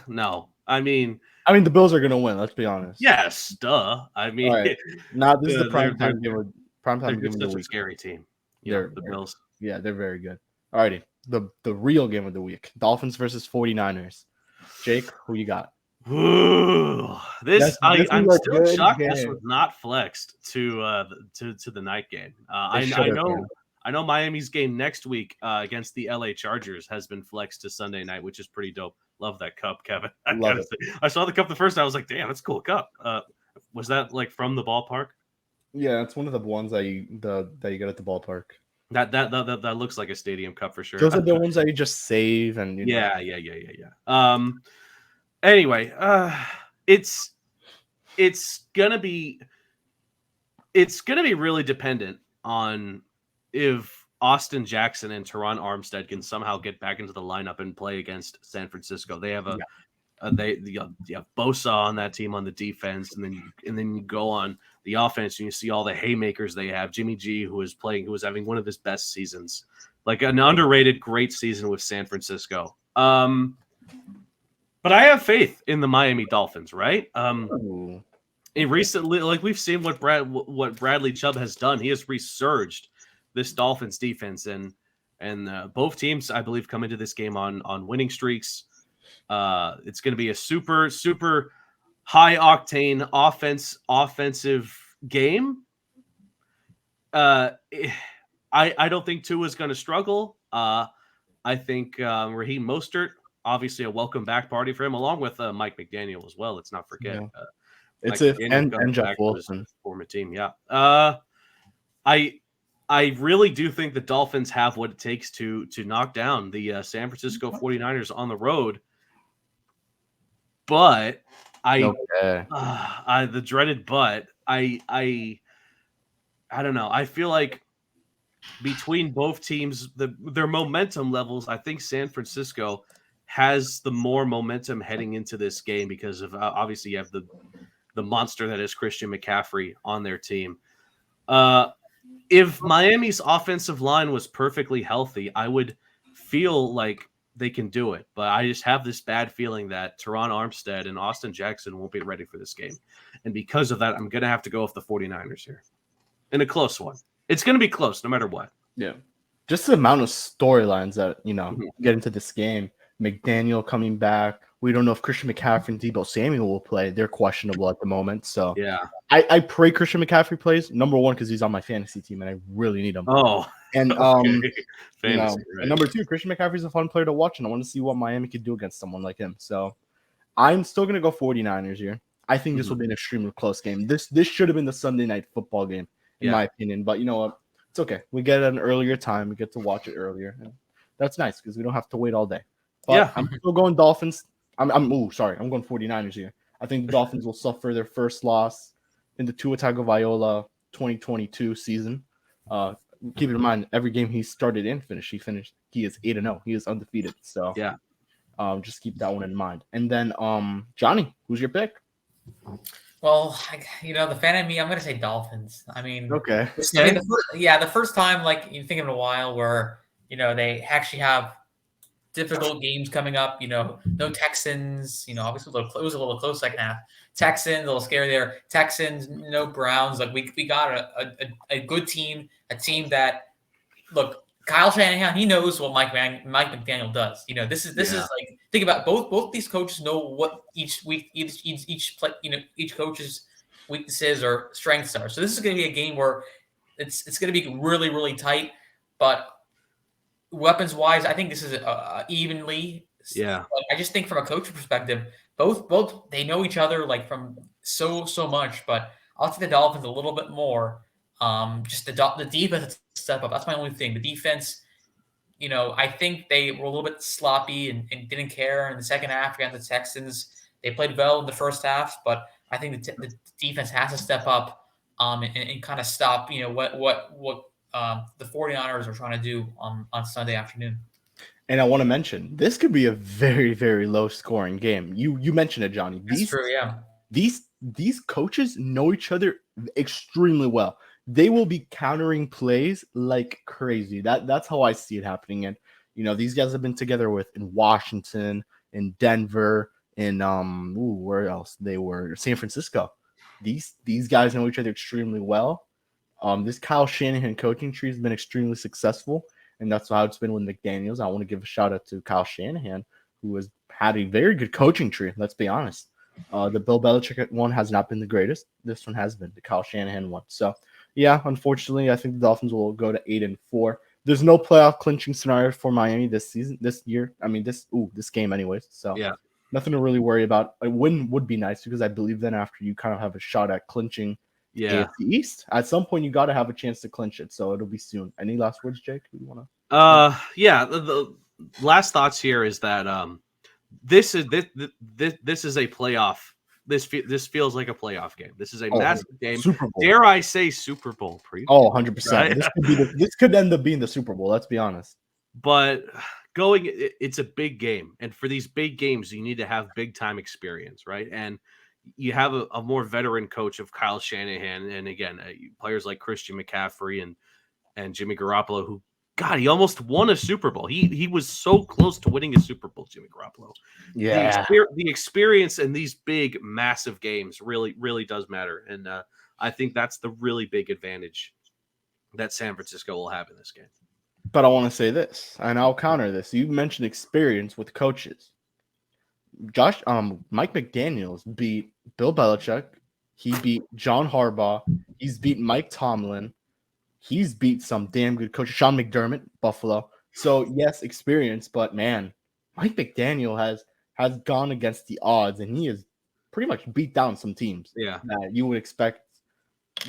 No. I mean, the Bills are going to win. Let's be honest. Yes, duh. I mean, right. Now this is the prime time game. Prime time game of the week. A scary team. The Bills. Yeah, they're very good. Alrighty, the real game of the week: Dolphins versus 49ers. Jake, who you got? Ooh, I'm still shocked this was not flexed to the night game. I know Miami's game next week against the LA Chargers has been flexed to Sunday night, which is pretty dope. Love that cup, Kevin. I saw the cup the first time. I was like, damn, that's a cool cup. Was that from the ballpark? Yeah, it's one of the ones that you get at the ballpark. That looks like a stadium cup for sure. Those are the ones that you just save and yeah. Anyway, it's gonna be really dependent on if Austin Jackson and Teron Armstead can somehow get back into the lineup and play against San Francisco. They have you have Bosa on that team on the defense, and then you go on the offense and you see all the haymakers they have. Jimmy G, who was having one of his best seasons, like an underrated great season with San Francisco. But I have faith in the Miami Dolphins, right? And recently, we've seen what Bradley Chubb has done. He has resurged this Dolphins defense, and both teams, I believe, come into this game on winning streaks. It's going to be a super, super high octane offensive game. I don't think Tua is going to struggle. I think Raheem Mostert, obviously a welcome back party for him, along with Mike McDaniel as well. Let's not forget. Yeah. It's and Jeff Wilson, former team. Yeah. I really do think the Dolphins have what it takes to knock down the San Francisco 49ers on the road. But the dreaded but, I don't know. I feel like between both teams, their momentum levels, I think San Francisco has the more momentum heading into this game because of obviously you have the monster that is Christian McCaffrey on their team. If Miami's offensive line was perfectly healthy, I would feel like they can do it. But I just have this bad feeling that Teron Armstead and Austin Jackson won't be ready for this game. And because of that, I'm going to have to go with the 49ers here in a close one. It's going to be close no matter what. Yeah. Just the amount of storylines that, get into this game. McDaniel coming back. We don't know if Christian McCaffrey and Deebo Samuel will play. They're questionable at the moment. So yeah, I pray Christian McCaffrey plays. Number one, because he's on my fantasy team and I really need him. Oh, and fantasy, right. And number two, Christian McCaffrey's a fun player to watch, and I want to see what Miami could do against someone like him. So I'm still gonna go 49ers here. I think this will be an extremely close game. This should have been the Sunday night football game, in my opinion. But you know what? It's okay. We get an earlier time. We get to watch it earlier. That's nice because we don't have to wait all day. But I'm still going Dolphins. I'm going 49ers here. I think the Dolphins will suffer their first loss in the Tua Tagovailoa 2022 season. Keep in mind, every game he started and finished, he is 8-0. He is undefeated. So just keep that one in mind. And then Johnny, who's your pick? Well, the fan in me, I'm going to say Dolphins. I mean, okay. The first time, like, you think of in a while where, they actually have difficult games coming up, no Texans, obviously it was a little close second half. Texans, a little scary there. Texans, no Browns. Like, we got a good team, a team that, look, Kyle Shanahan, he knows what Mike McDaniel does. This is like, think about both these coaches know what each coach's weaknesses or strengths are. So this is going to be a game where it's going to be really, really tight, but weapons wise, I think this is evenly. Yeah. I just think from a coaching perspective, both they know each other like from so much, but I'll take the Dolphins a little bit more. Just the defense step up. That's my only thing. The defense, I think they were a little bit sloppy and didn't care in the second half against the Texans. They played well in the first half, but I think the defense has to step up and kind of stop what the 49ers are trying to do on Sunday afternoon. And I want to mention, this could be a very, very low scoring game. You mentioned it, Johnny. That's true, yeah. These coaches know each other extremely well. They will be countering plays like crazy. That's how I see it happening. And these guys have been together in Washington, in Denver, in where else they were? San Francisco. These guys know each other extremely well. This Kyle Shanahan coaching tree has been extremely successful, and that's how it's been with McDaniels. I want to give a shout out to Kyle Shanahan, who has had a very good coaching tree. Let's be honest. The Bill Belichick one has not been the greatest. This one has been the Kyle Shanahan one. So, yeah, unfortunately, I think the Dolphins will go to 8-4. There's no playoff clinching scenario for Miami this year. I mean, this game anyways. So, nothing to really worry about. A win would be nice because I believe then after you kind of have a shot at clinching AFC East. At some point, you got to have a chance to clinch it. So it'll be soon. Any last words, Jake? You want to? The last thoughts here is that this is a playoff. This feels like a playoff game. This is a massive game. Super Bowl. Dare I say Super Bowl preview? 100%. Right? This could end up being the Super Bowl. Let's be honest. But it's a big game, and for these big games, you need to have big time experience, right? And you have a more veteran coach of Kyle Shanahan, and again, players like Christian McCaffrey and Jimmy Garoppolo, who, God, he almost won a Super Bowl. He was so close to winning a Super Bowl, Jimmy Garoppolo. Yeah. The experience in these big, massive games really, really does matter. And I think that's the really big advantage that San Francisco will have in this game. But I want to say this, and I'll counter this. You mentioned experience with coaches. Mike McDaniels beat Bill Belichick. He beat John Harbaugh. He's beat Mike Tomlin. He's beat some damn good coaches. Sean McDermott, Buffalo. So yes, experience, but man, Mike McDaniel has gone against the odds, and he has pretty much beat down some teams that you would expect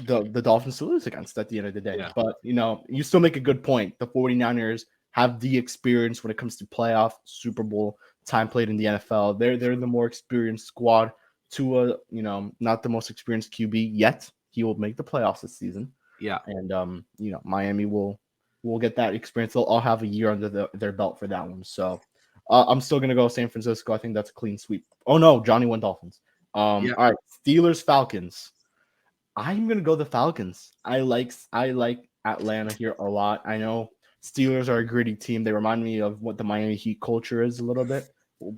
the Dolphins to lose against at the end of the day. Yeah. But you still make a good point. The 49ers have the experience when it comes to playoff, Super Bowl, time played in the NFL. They're the more experienced squad. Tua, not the most experienced QB yet. He will make the playoffs this season. Yeah. And Miami will get that experience. They'll all have a year under their belt for that one. So I'm still gonna go San Francisco. I think that's a clean sweep. Oh no, Johnny went Dolphins. All right, Steelers, Falcons. I'm gonna go the Falcons. I like Atlanta here a lot. I know Steelers are a gritty team. They remind me of what the Miami Heat culture is a little bit,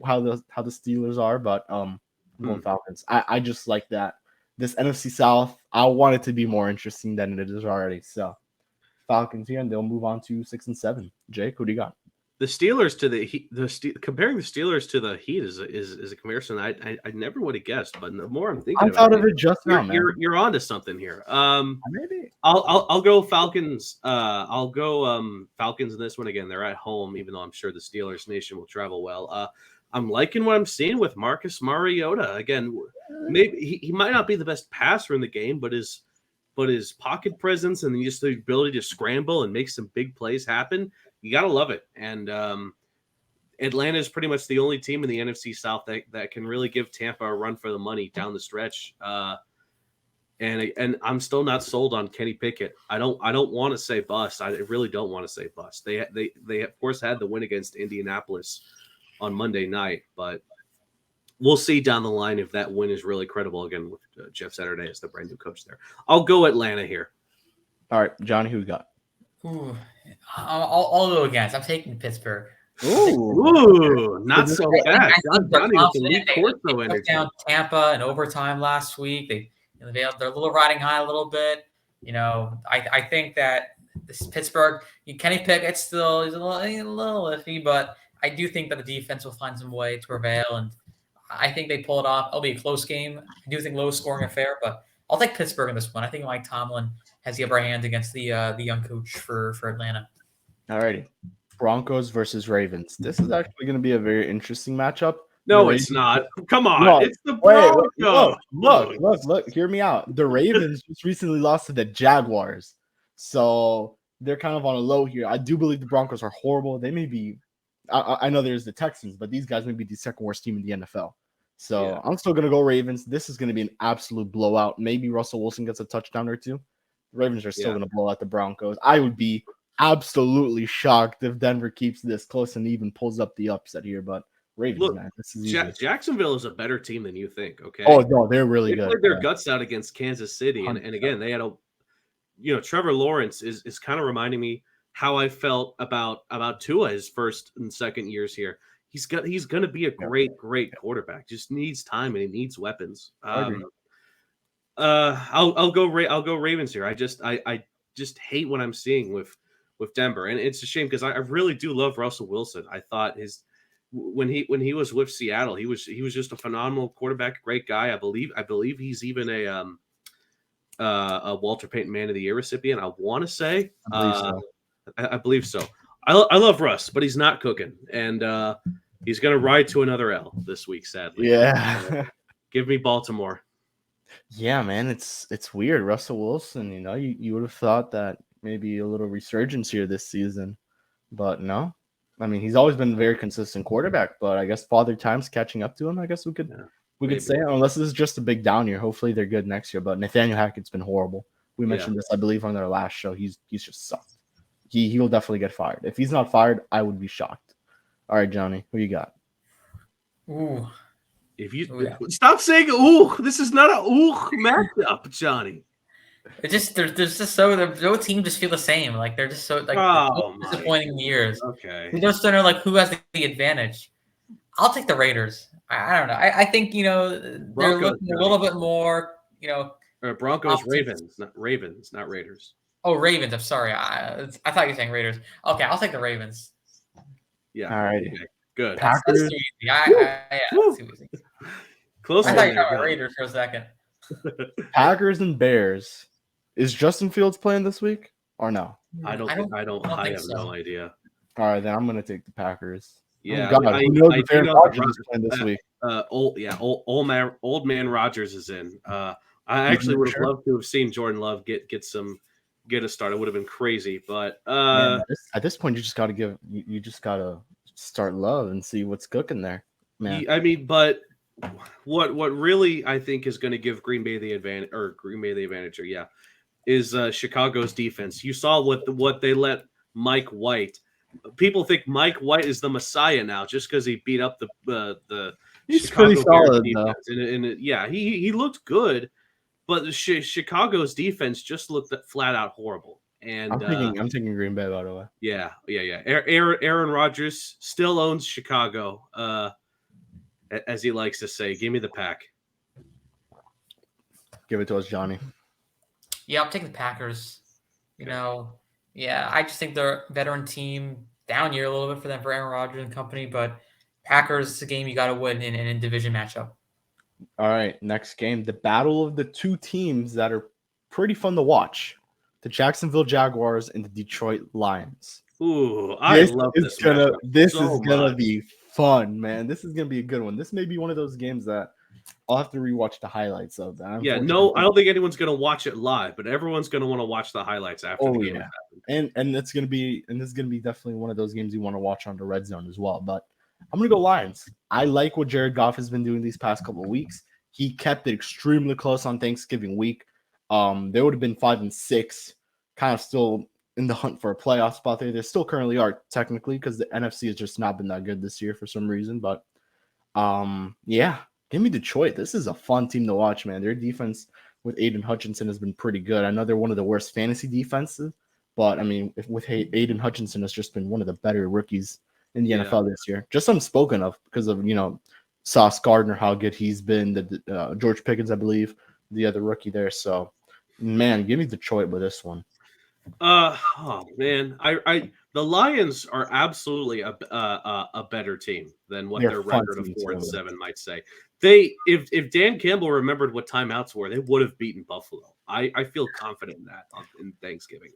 how the Steelers are, but I'm going Falcons. I just like that. This NFC South, I want it to be more interesting than it is already. So Falcons here, and they'll move on to 6 and 7. Jake, who do you got? The Steelers to the Heat, comparing the Steelers to the Heat is a comparison I never would have guessed, but the more I'm thinking, I thought of it just now, man. You're onto something here. Maybe I'll go Falcons. I'll go Falcons in this one again. They're at home, even though I'm sure the Steelers Nation will travel well. I'm liking what I'm seeing with Marcus Mariota. Again, maybe he might not be the best passer in the game, but his pocket presence and just the ability to scramble and make some big plays happen, you got to love it. And Atlanta is pretty much the only team in the NFC South that can really give Tampa a run for the money down the stretch. And I'm still not sold on Kenny Pickett. I don't want to say bust. I really don't want to say bust. They of course had the win against Indianapolis on Monday night, but we'll see down the line if that win is really credible again with Jeff Saturday as the brand new coach there. I'll go Atlanta here. All right, Johnny, who we got? Ooh, I'll go against. I'm taking Pittsburgh. Ooh, not so bad. Johnny with the lead torso energy. Down Tampa in overtime last week. They're a little riding high a little bit. I think that this Pittsburgh, Kenny Pickett's still he's a little iffy, but I do think that the defense will find some way to prevail, and I think they pull it off. It'll be a close game. I do think low scoring affair, but I'll take Pittsburgh in this one. I think Mike Tomlin has the upper hand against the young coach for Atlanta. All righty. Broncos versus Ravens. This is actually going to be a very interesting matchup. No, it's not. Come on. It's the Broncos. Look, hear me out. The Ravens just recently lost to the Jaguars. So they're kind of on a low here. I do believe the Broncos are horrible. They may be, I know there's the Texans, but these guys may be the second worst team in the NFL. So I'm still going to go Ravens. This is going to be an absolute blowout. Maybe Russell Wilson gets a touchdown or two. The Ravens are still going to blow out the Broncos. I would be absolutely shocked if Denver keeps this close and even pulls up the upset here, but Ravens, look, man, this is Jacksonville is a better team than you think. Okay. Oh no, they're really good. They played their guts out against Kansas City, and again, they had Trevor Lawrence is kind of reminding me how I felt about Tua his first and second years here. He's going to be a great quarterback. Just needs time and he needs weapons. I'll go Ravens here. I just hate what I'm seeing with Denver, and it's a shame because I really do love Russell Wilson. I thought when he was with Seattle, he was just a phenomenal quarterback, great guy. I believe he's even a Walter Payton Man of the Year recipient. I want to say, I believe so. I love Russ, but he's not cooking, and he's going to ride to another L this week, sadly. Yeah, give me Baltimore. Yeah, man, it's weird. Russell Wilson, you would have thought that maybe a little resurgence here this season, but no. I mean, he's always been a very consistent quarterback, but I guess Father Time's catching up to him. I guess we could say, unless this is just a big down year. Hopefully they're good next year. But Nathaniel Hackett's been horrible. We mentioned this, I believe, on their last show. He's just sucked. He will definitely get fired. If he's not fired, I would be shocked. All right, Johnny, who you got? Ooh. If you stop saying ooh, this is not a ooh matchup, Johnny. It just there's just no team just feel the same. Like they're just so disappointing years. Okay. You just don't know who has the advantage. I'll take the Raiders. I don't know. I think they're looking a little bit more Broncos, Ravens, not Raiders. Oh, Ravens. I'm sorry. I thought you were saying Raiders. Okay, I'll take the Ravens. Yeah. All right. Okay. Good. That's too easy. Close. I thought you were talking about Raiders for a second. Packers and Bears. Is Justin Fields playing this week or no? I have no idea. All right, then I'm gonna take the Packers. Yeah, God, who knows if Aaron Rodgers is playing this week? Old man Rodgers is in. I actually would have loved to have seen Jordan Love get a start. It would have been crazy, but man, at this point, you just gotta start Love and see what's cooking there, man. I mean, but what really I think is going to give Green Bay the advantage, is Chicago's defense. You saw what they let Mike White. People think Mike White is the Messiah now just because he beat up the He's Chicago pretty solid defense. though. And yeah, he looked good, but Chicago's defense just looked flat out horrible. And I'm taking Green Bay, by the way. Yeah. Aaron Rodgers still owns Chicago, as he likes to say. Give me the pack. Give it to us, Johnny. Yeah, I'm taking the Packers. I just think they're a veteran team. Down year a little bit for them, for Aaron Rodgers and company, but Packers is a game you got to win in a division matchup. All right, next game, the battle of the two teams that are pretty fun to watch: the Jacksonville Jaguars and the Detroit Lions. Ooh, I love this. This is gonna be fun, man. This is gonna be a good one. This may be one of those games that I'll have to rewatch the highlights of. Yeah, no, I don't think anyone's gonna watch it live, but everyone's gonna want to watch the highlights after the game. Yeah. And this is gonna be definitely one of those games you want to watch on the red zone as well. But I'm gonna go Lions. I like what Jared Goff has been doing these past couple of weeks. He kept it extremely close on Thanksgiving week. They would have been 5-6, kind of still in the hunt for a playoff spot there. They still currently are technically, because the NFC has just not been that good this year for some reason. But yeah, give me Detroit. This is a fun team to watch, man. Their defense with Aiden Hutchinson has been pretty good. I know they're one of the worst fantasy defenses, but I mean, with Aiden Hutchinson has just been one of the better rookies in the NFL this year. Just unspoken of because of, Sauce Gardner, how good he's been, the George Pickens, I believe, the other rookie there. So, man, give me Detroit with this one. Oh man, the Lions are absolutely a better team than what their record of 4-7 might say. If Dan Campbell remembered what timeouts were, they would have beaten Buffalo. I feel confident in that in Thanksgiving.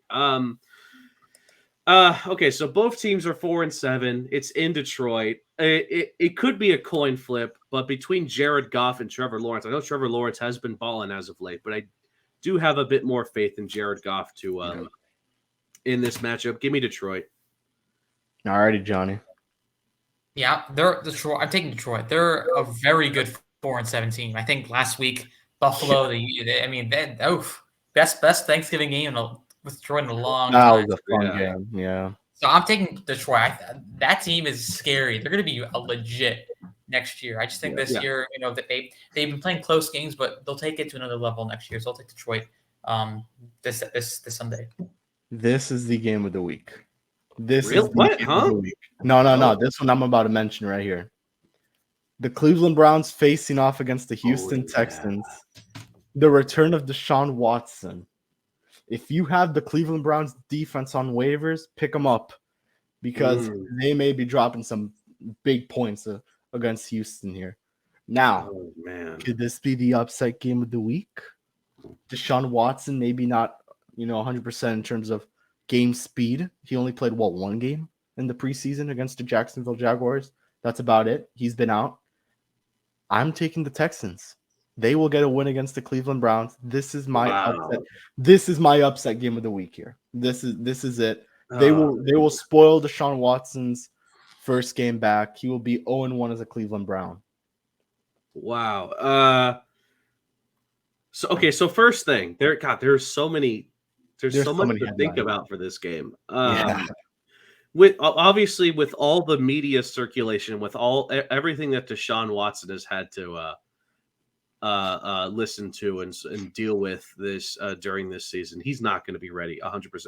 Okay, so both teams are 4-7. It's in Detroit. It could be a coin flip, but between Jared Goff and Trevor Lawrence, I know Trevor Lawrence has been balling as of late, but I do have a bit more faith in Jared Goff to in this matchup. Give me Detroit. All righty, Johnny. Yeah, they're Detroit. I'm taking Detroit. They're a very good 4-7 team. I think last week Buffalo. Best Thanksgiving game with Detroit in a long time. That was a fun game. Yeah. So I'm taking Detroit. That team is scary. They're going to be a legit next year. I just think this year, that they've been playing close games, but they'll take it to another level next year. So I'll take Detroit this Sunday. This is the game of the week. This Real? is What? Huh? No. This one I'm about to mention right here. The Cleveland Browns facing off against the Houston Texans. The return of Deshaun Watson. If you have the Cleveland Browns defense on waivers, pick them up because they may be dropping some big points against Houston here. Now, could this be the upset game of the week? Deshaun Watson, maybe not, 100% in terms of game speed. He only played, one game in the preseason against the Jacksonville Jaguars. That's about it. He's been out. I'm taking the Texans. They will get a win against the Cleveland Browns. This is my upset. This is my upset game of the week here. This is it. They will spoil Deshaun Watson's first game back. He will be 0-1 as a Cleveland Brown. Wow. So first thing, there's so much to think about for this game. With all the media circulation, with everything that Deshaun Watson has had to listen to and deal with this during this season, he's not going to be 100%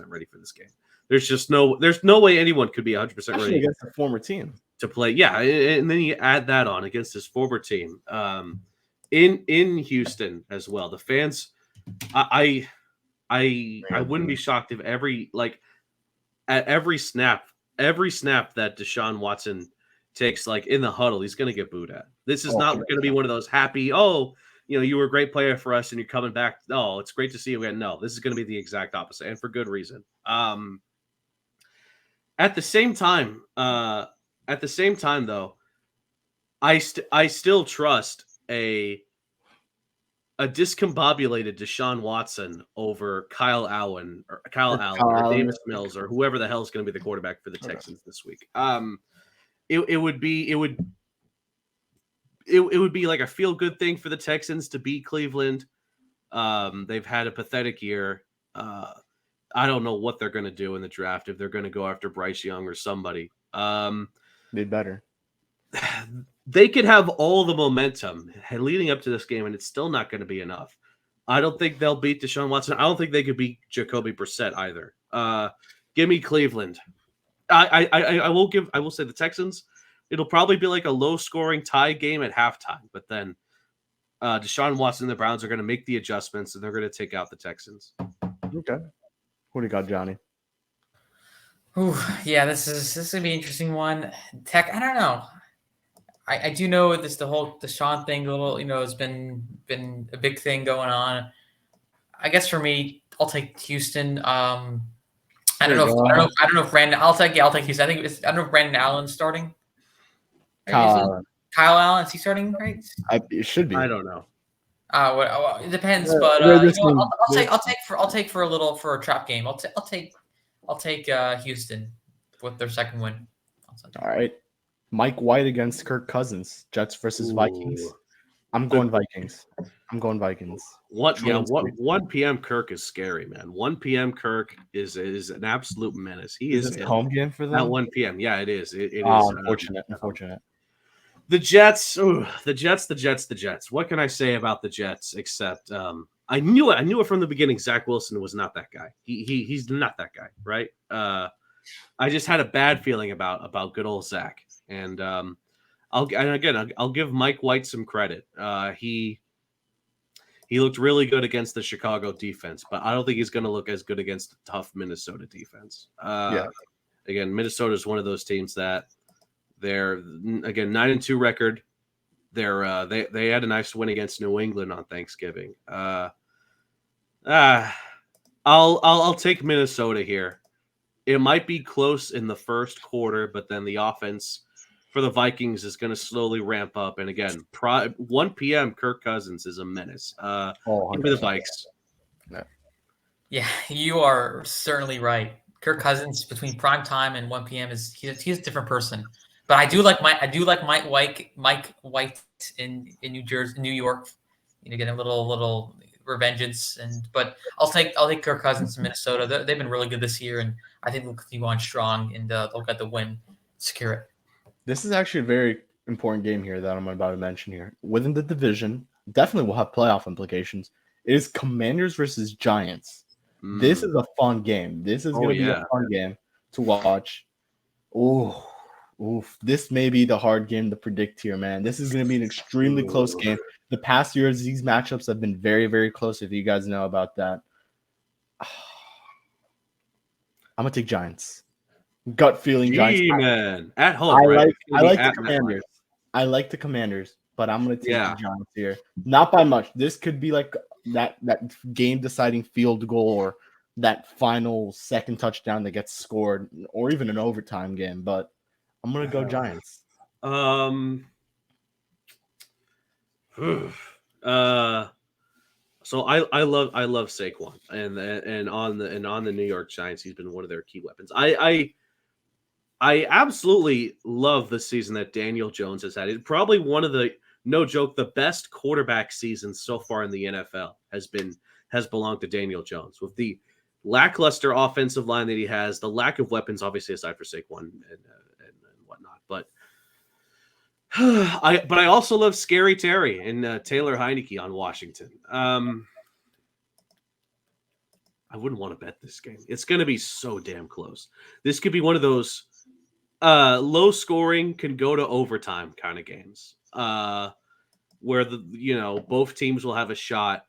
ready for this game. There's no way anyone could be 100% ready against a former team to play. Yeah, and then you add that on against his former team in Houston as well. The fans, I wouldn't be shocked if at every snap that Deshaun Watson takes, in the huddle, he's going to get booed at. This is not going to be one of those happy, you were a great player for us and you're coming back. Oh, it's great to see you again. No, this is going to be the exact opposite, and for good reason. At the same time, though, I still trust a discombobulated Deshaun Watson over Kyle Allen or Davis Mills or whoever the hell is going to be the quarterback for the Texans this week. It would be like a feel good thing for the Texans to beat Cleveland. They've had a pathetic year. I don't know what they're going to do in the draft, if they're going to go after Bryce Young or somebody. They better. They could have all the momentum leading up to this game, and it's still not going to be enough. I don't think they'll beat Deshaun Watson. I don't think they could beat Jacoby Brissett either. Give me Cleveland. I will say the Texans. It'll probably be like a low-scoring tie game at halftime, but then Deshaun Watson and the Browns are going to make the adjustments, and they're going to take out the Texans. Okay. What do you got, Johnny? Ooh, yeah, this is gonna be an interesting one. I don't know. I do know the whole Deshaun thing a little, has been a big thing going on. I guess for me, I'll take Houston. I don't know if Brandon. I'll take Houston. I don't know if Brandon Allen's starting. Kyle Allen, is he starting? Right? It should be. I don't know. It depends, but I'll take for a trap game. I'll take Houston with their second win. All right. Mike White against Kirk Cousins. Jets versus Vikings. I'm going Vikings. 1 p.m. Kirk is scary, man. 1 p.m. Kirk is an absolute menace. He is a home game for them at 1 p.m. Yeah, it is. It is unfortunate. The Jets. The Jets. What can I say about the Jets except I knew it from the beginning. Zach Wilson was not that guy. He's not that guy, right? I just had a bad feeling about good old Zach. And I'll give Mike White some credit. He looked really good against the Chicago defense, but I don't think he's going to look as good against a tough Minnesota defense. Again, Minnesota is one of those teams that they're 9-2 record. They had a nice win against New England on Thanksgiving. I'll take Minnesota here. It might be close in the first quarter, but then the offense for the Vikings is going to slowly ramp up. And again, 1 p.m. Kirk Cousins is a menace. Give me the Vikes. Yeah, you are certainly right. Kirk Cousins between prime time and 1 p.m. he's a different person. But I do like Mike White in New Jersey, New York. Getting a little revengeance, but I'll take Kirk Cousins in Minnesota. They've been really good this year, and I think they'll continue on strong, and they'll get the win, secure it. This is actually a very important game here that I'm about to mention here. Within the division, definitely will have playoff implications. It is Commanders versus Giants. This is a fun game. This is going to be a fun game to watch. This may be the hard game to predict here, man. This is going to be an extremely close game. The past years, these matchups have been very, very close, if you guys know about that. I'm going to take Giants. Gut feeling Giants. Man. At home, I like the Commanders. I like the Commanders, but I'm going to take the Giants here. Not by much. This could be like that game-deciding field goal or that final second touchdown that gets scored, or even an overtime game, but I'm going to go Giants. So I love Saquon and on the New York Giants, he's been one of their key weapons. I absolutely love the season that Daniel Jones has had. It's probably one of the, no joke, the best quarterback seasons so far in the NFL has belonged to Daniel Jones, with the lackluster offensive line that he has, the lack of weapons, obviously aside for Saquon and whatnot, but I also love Scary Terry and Taylor Heineke on Washington. I wouldn't want to bet this game. It's going to be so damn close. This could be one of those low scoring, can go to overtime kind of games where both teams will have a shot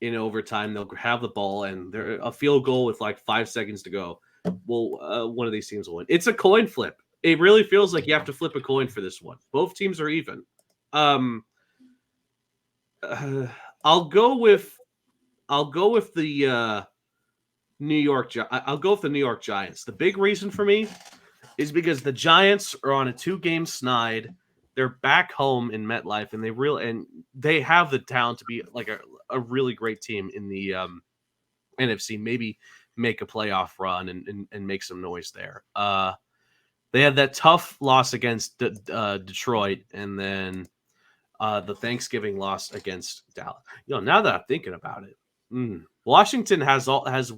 in overtime. They'll have the ball and they're a field goal with like 5 seconds to go. Well, one of these teams will win. It's a coin flip. It really feels like you have to flip a coin for this one. Both teams are even. I'll go with the I'll go with the New York Giants. The big reason for me is because the Giants are on a 2-game snide. They're back home in MetLife, and they have the talent to be like a really great team in the NFC. Maybe make a playoff run and make some noise there. They had that tough loss against Detroit, and then the Thanksgiving loss against Dallas. Now that I'm thinking about it, Washington I think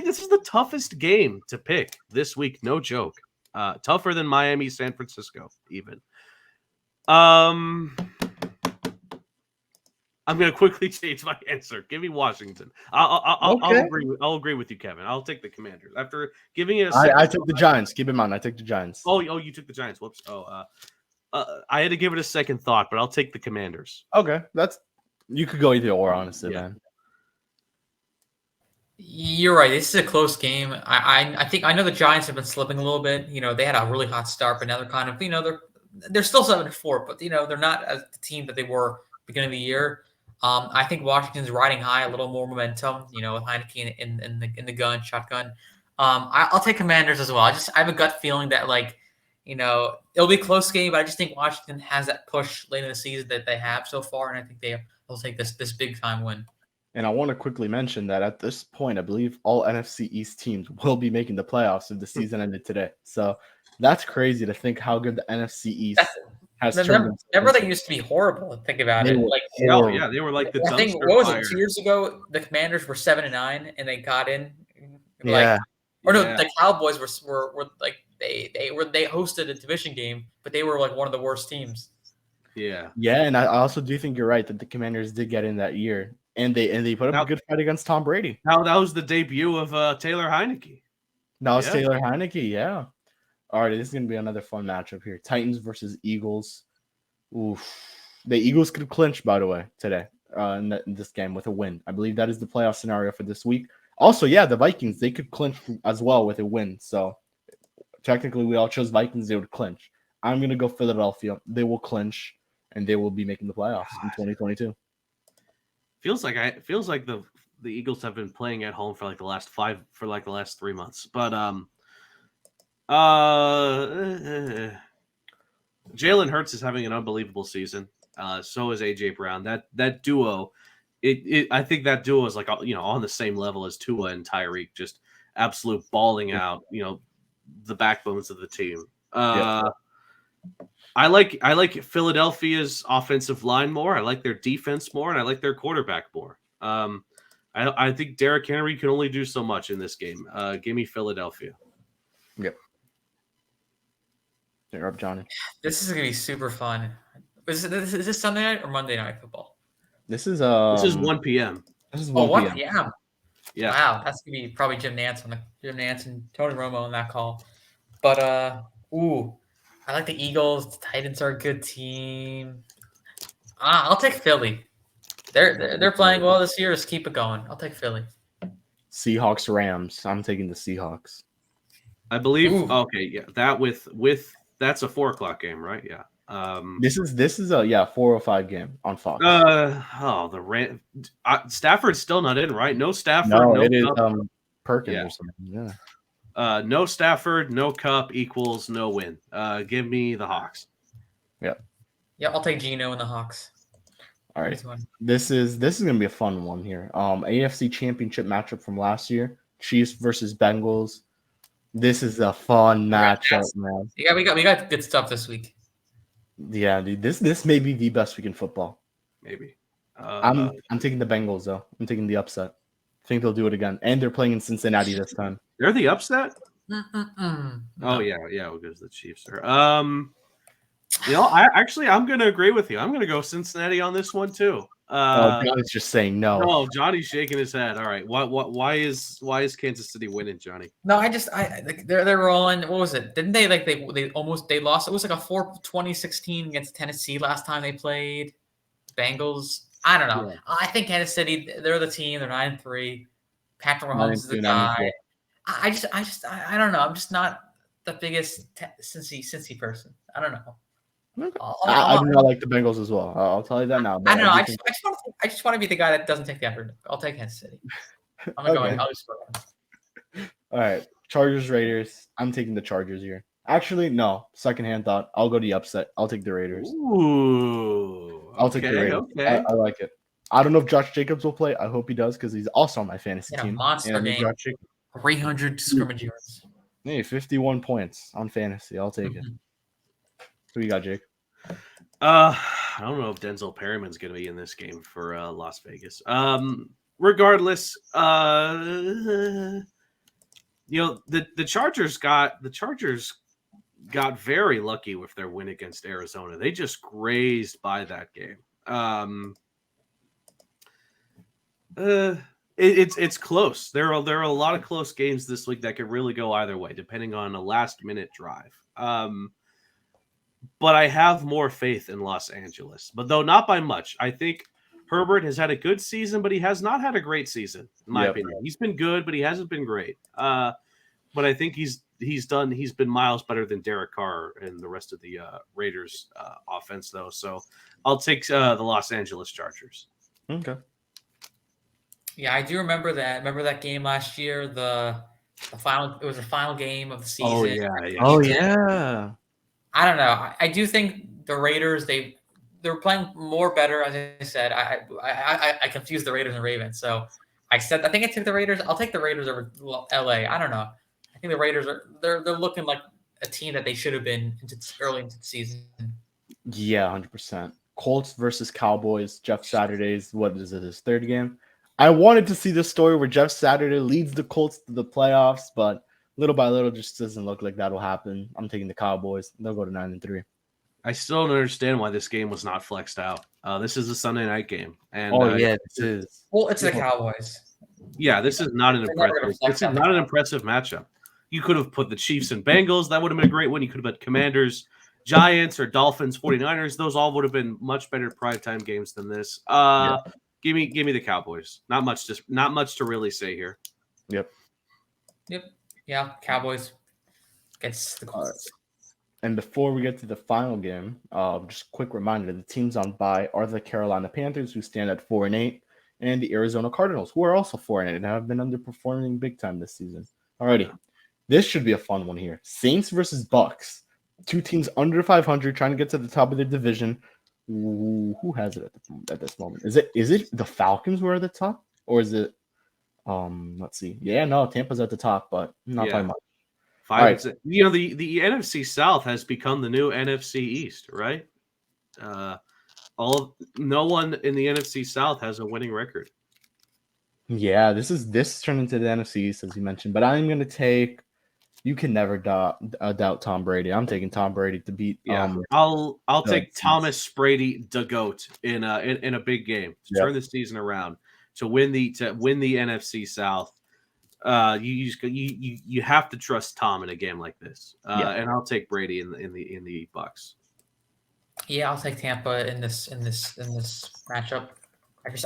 this is the toughest game to pick this week. No joke. Tougher than Miami, San Francisco, even. I'm going to quickly change my answer. Give me Washington. I'll agree with you, Kevin. I'll take the Commanders after giving it. I took the Giants. Keep in mind, I took the Giants. Oh, you took the Giants. Whoops. I had to give it a second thought, but I'll take the Commanders. Okay, you could go either or, honestly, man. You're right. This is a close game. I know the Giants have been slipping a little bit. They had a really hot start, but now they're kind of they're still 7-4, but they're not as the team that they were beginning of the year. I think Washington's riding high, a little more momentum. With Heineke in the shotgun. I'll take Commanders as well. I have a gut feeling that it'll be a close game, but I just think Washington has that push late in the season that they have so far, and I think they'll take this big time win. And I want to quickly mention that at this point, I believe all NFC East teams will be making the playoffs if the season ended today. So that's crazy to think how good the NFC East has turned. Remember, they used to be horrible. Think about it. They were like the dumpster. I think what was it 2 years ago? The Commanders were 7-9, and they got in. The Cowboys were like they hosted a division game, but they were like one of the worst teams. Yeah, and I also do think you're right that the Commanders did get in that year. And they put up a good fight against Tom Brady. Now that was the debut of Taylor Heineke. Taylor Heineke, yeah. All right, this is gonna be another fun matchup here. Titans versus Eagles. Oof. The Eagles could clinch, by the way, today in this game with a win. I believe that is the playoff scenario for this week. Also, the Vikings, they could clinch as well with a win. So technically, we all chose Vikings. They would clinch. I'm gonna go Philadelphia. They will clinch, and they will be making the playoffs in 2022. Feels like the Eagles have been playing at home for the last 3 months. But Jalen Hurts is having an unbelievable season. So is AJ Brown. That duo, I think that duo is on the same level as Tua and Tyreek, just absolute balling out. The backbones of the team. I like Philadelphia's offensive line more. I like their defense more, and I like their quarterback more. I think Derrick Henry can only do so much in this game. Give me Philadelphia. Yep. You're up, Johnny. This is gonna be super fun. Is this Sunday night or Monday Night Football? This is 1 p.m. This is 1 p.m. Yeah. Wow, that's gonna be probably Jim Nantz and Tony Romo on that call. But I like the Eagles. The Titans are a good team. I'll take Philly. They're playing well this year. Just keep it going. I'll take Philly. Seahawks, Rams. I'm taking the Seahawks. I believe. Ooh. Okay, yeah. That with that's a 4:00 game, right? Yeah. This is a 4:05 game on Fox. The Stafford's still not in, right? No Stafford. No, it is Perkins or something. Yeah. No Stafford, no Cup equals no win. Give me the Hawks. Yeah. Yeah, I'll take Geno and the Hawks. All right. This is gonna be a fun one here. AFC Championship matchup from last year. Chiefs versus Bengals. This is a fun matchup, man. Yeah, we got good stuff this week. Yeah, dude. This may be the best week in football. Maybe. I'm taking the Bengals though. I'm taking the upset. I think they'll do it again, and they're playing in Cincinnati this time. They're the upset. No. Oh yeah, because the Chiefs are. I'm going to agree with you. I'm going to go Cincinnati on this one too. Johnny's just saying no. No, Johnny's shaking his head. All right, why is Kansas City winning, Johnny? No, they're rolling. What was it? Didn't they they lost? It was like a 2016 against Tennessee last time they played. Bengals. I don't know. Yeah. I think Kansas City. They're the team. They're 9-3. Patrick Mahomes is the guy. I don't know. I'm just not the biggest Cincy person. I don't know. Okay. I do not like the Bengals as well. I'll tell you that now. I don't know. I just want to be the guy that doesn't take the under. I'll take Kansas City. I'm not going. I'll just go. All right, Chargers Raiders. I'm taking the Chargers here. Actually, no. Secondhand thought. I'll go the upset. I'll take the Raiders. Ooh. I'll take the Raiders. Okay. I like it. I don't know if Josh Jacobs will play. I hope he does because he's also on my fantasy team. Monster game. 300 scrimmage yards. Hey, 51 points on fantasy. I'll take it. Who you got, Jake? I don't know if Denzel Perryman's going to be in this game for Las Vegas. Regardless, the Chargers got very lucky with their win against Arizona. They just grazed by that game. It's close. There are a lot of close games this week that could really go either way, depending on a last-minute drive. But I have more faith in Los Angeles, but though not by much. I think Herbert has had a good season, but he has not had a great season, in my opinion. He's been good, but he hasn't been great. But I think he's been miles better than Derek Carr and the rest of the Raiders offense, though. So I'll take the Los Angeles Chargers. Okay. Yeah, I do remember that. Remember that game last year? The final. It was the final game of the season. Oh yeah. I don't know. I do think the Raiders they're playing more better. As I said, I confused the Raiders and Ravens. So I think I took the Raiders. I'll take the Raiders over LA. I don't know. I think the Raiders they're looking like a team that they should have been early into the season. Yeah, 100%. Colts versus Cowboys. Jeff Saturday's what is it? His third game. I wanted to see this story where Jeff Saturday leads the Colts to the playoffs, but little by little, just doesn't look like that'll happen. I'm taking the Cowboys. They'll go to 9-3. I still don't understand why this game was not flexed out. This is a Sunday night game, and this is. Well, it's the Cowboys. Yeah, this is not an impressive. This is not an impressive matchup. You could have put the Chiefs and Bengals. That would have been a great one. You could have put Commanders, Giants, or Dolphins, 49ers. Those all would have been much better primetime games than this. Give me the Cowboys. Not much to really say here. Yep. Yeah, Cowboys gets the Colts. And before we get to the final game, just a quick reminder: the teams on bye are the Carolina Panthers, who stand at 4-8, and the Arizona Cardinals, who are also 4-8 and have been underperforming big time this season. Alrighty, this should be a fun one here: Saints versus Bucks. Two teams under 500 trying to get to the top of their division. Who has it at this moment? Is it the Falcons who are at the top, or is it? Let's see. Yeah, no, Tampa's at the top, but not by much. Right. The NFC South has become the new NFC East, right? No one in the NFC South has a winning record. Yeah, this turned into the NFC East, as you mentioned, but I'm going to take. You can never doubt Tom Brady. I'm taking Tom Brady to beat. I'll take Thomas Brady, the GOAT, in a big game to turn the season around, to win the NFC South. You have to trust Tom in a game like this, and I'll take Brady in the Bucks. Yeah, I'll take Tampa in this matchup.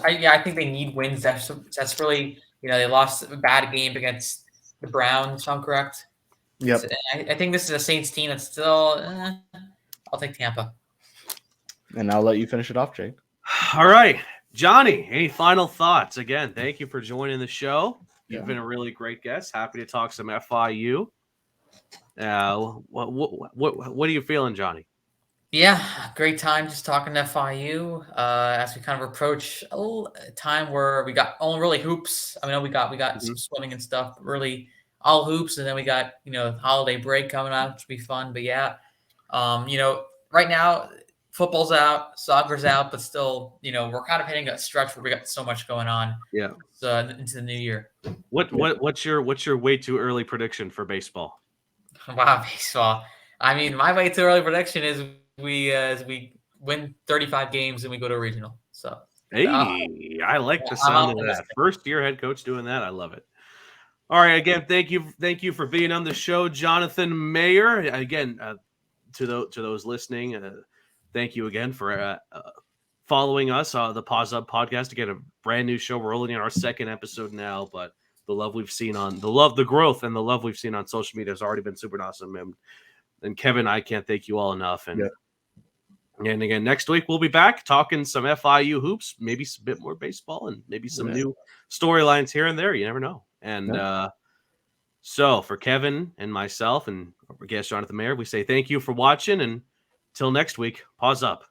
I think they need wins. That's really they lost a bad game against the Browns. If I'm correct. Yep. So I think this is a Saints team that's still. I'll take Tampa. And I'll let you finish it off, Jake. All right, Johnny. Any final thoughts? Again, thank you for joining the show. You've been a really great guest. Happy to talk some FIU. What are you feeling, Johnny? Yeah, great time just talking to FIU as we kind of approach a time where we got only really hoops. I mean, we got some swimming and stuff, but really all hoops, and then we got holiday break coming up, which will be fun. But yeah, right now football's out, soccer's out, but still, we're kind of hitting a stretch where we got so much going on. Yeah, into the new year. What's your way too early prediction for baseball? Wow, baseball. I mean, my way too early prediction is we win 35 games and we go to a regional. So hey, I like the sound of that. First year head coach doing that. I love it. All right, again, thank you for being on the show, Jonathan Mayer. Again, to those listening, thank you again for following us on the Pause Up podcast. Again, a brand new show. We're only in our second episode now, but the love we've seen the growth and the love we've seen on social media has already been super awesome. And Kevin, I can't thank you all enough. And And again, next week we'll be back talking some FIU hoops, maybe a bit more baseball, and maybe some new storylines here and there. You never know. And so for Kevin and myself and our guest Jonathan Mayer, we say thank you for watching, and till next week, pause up.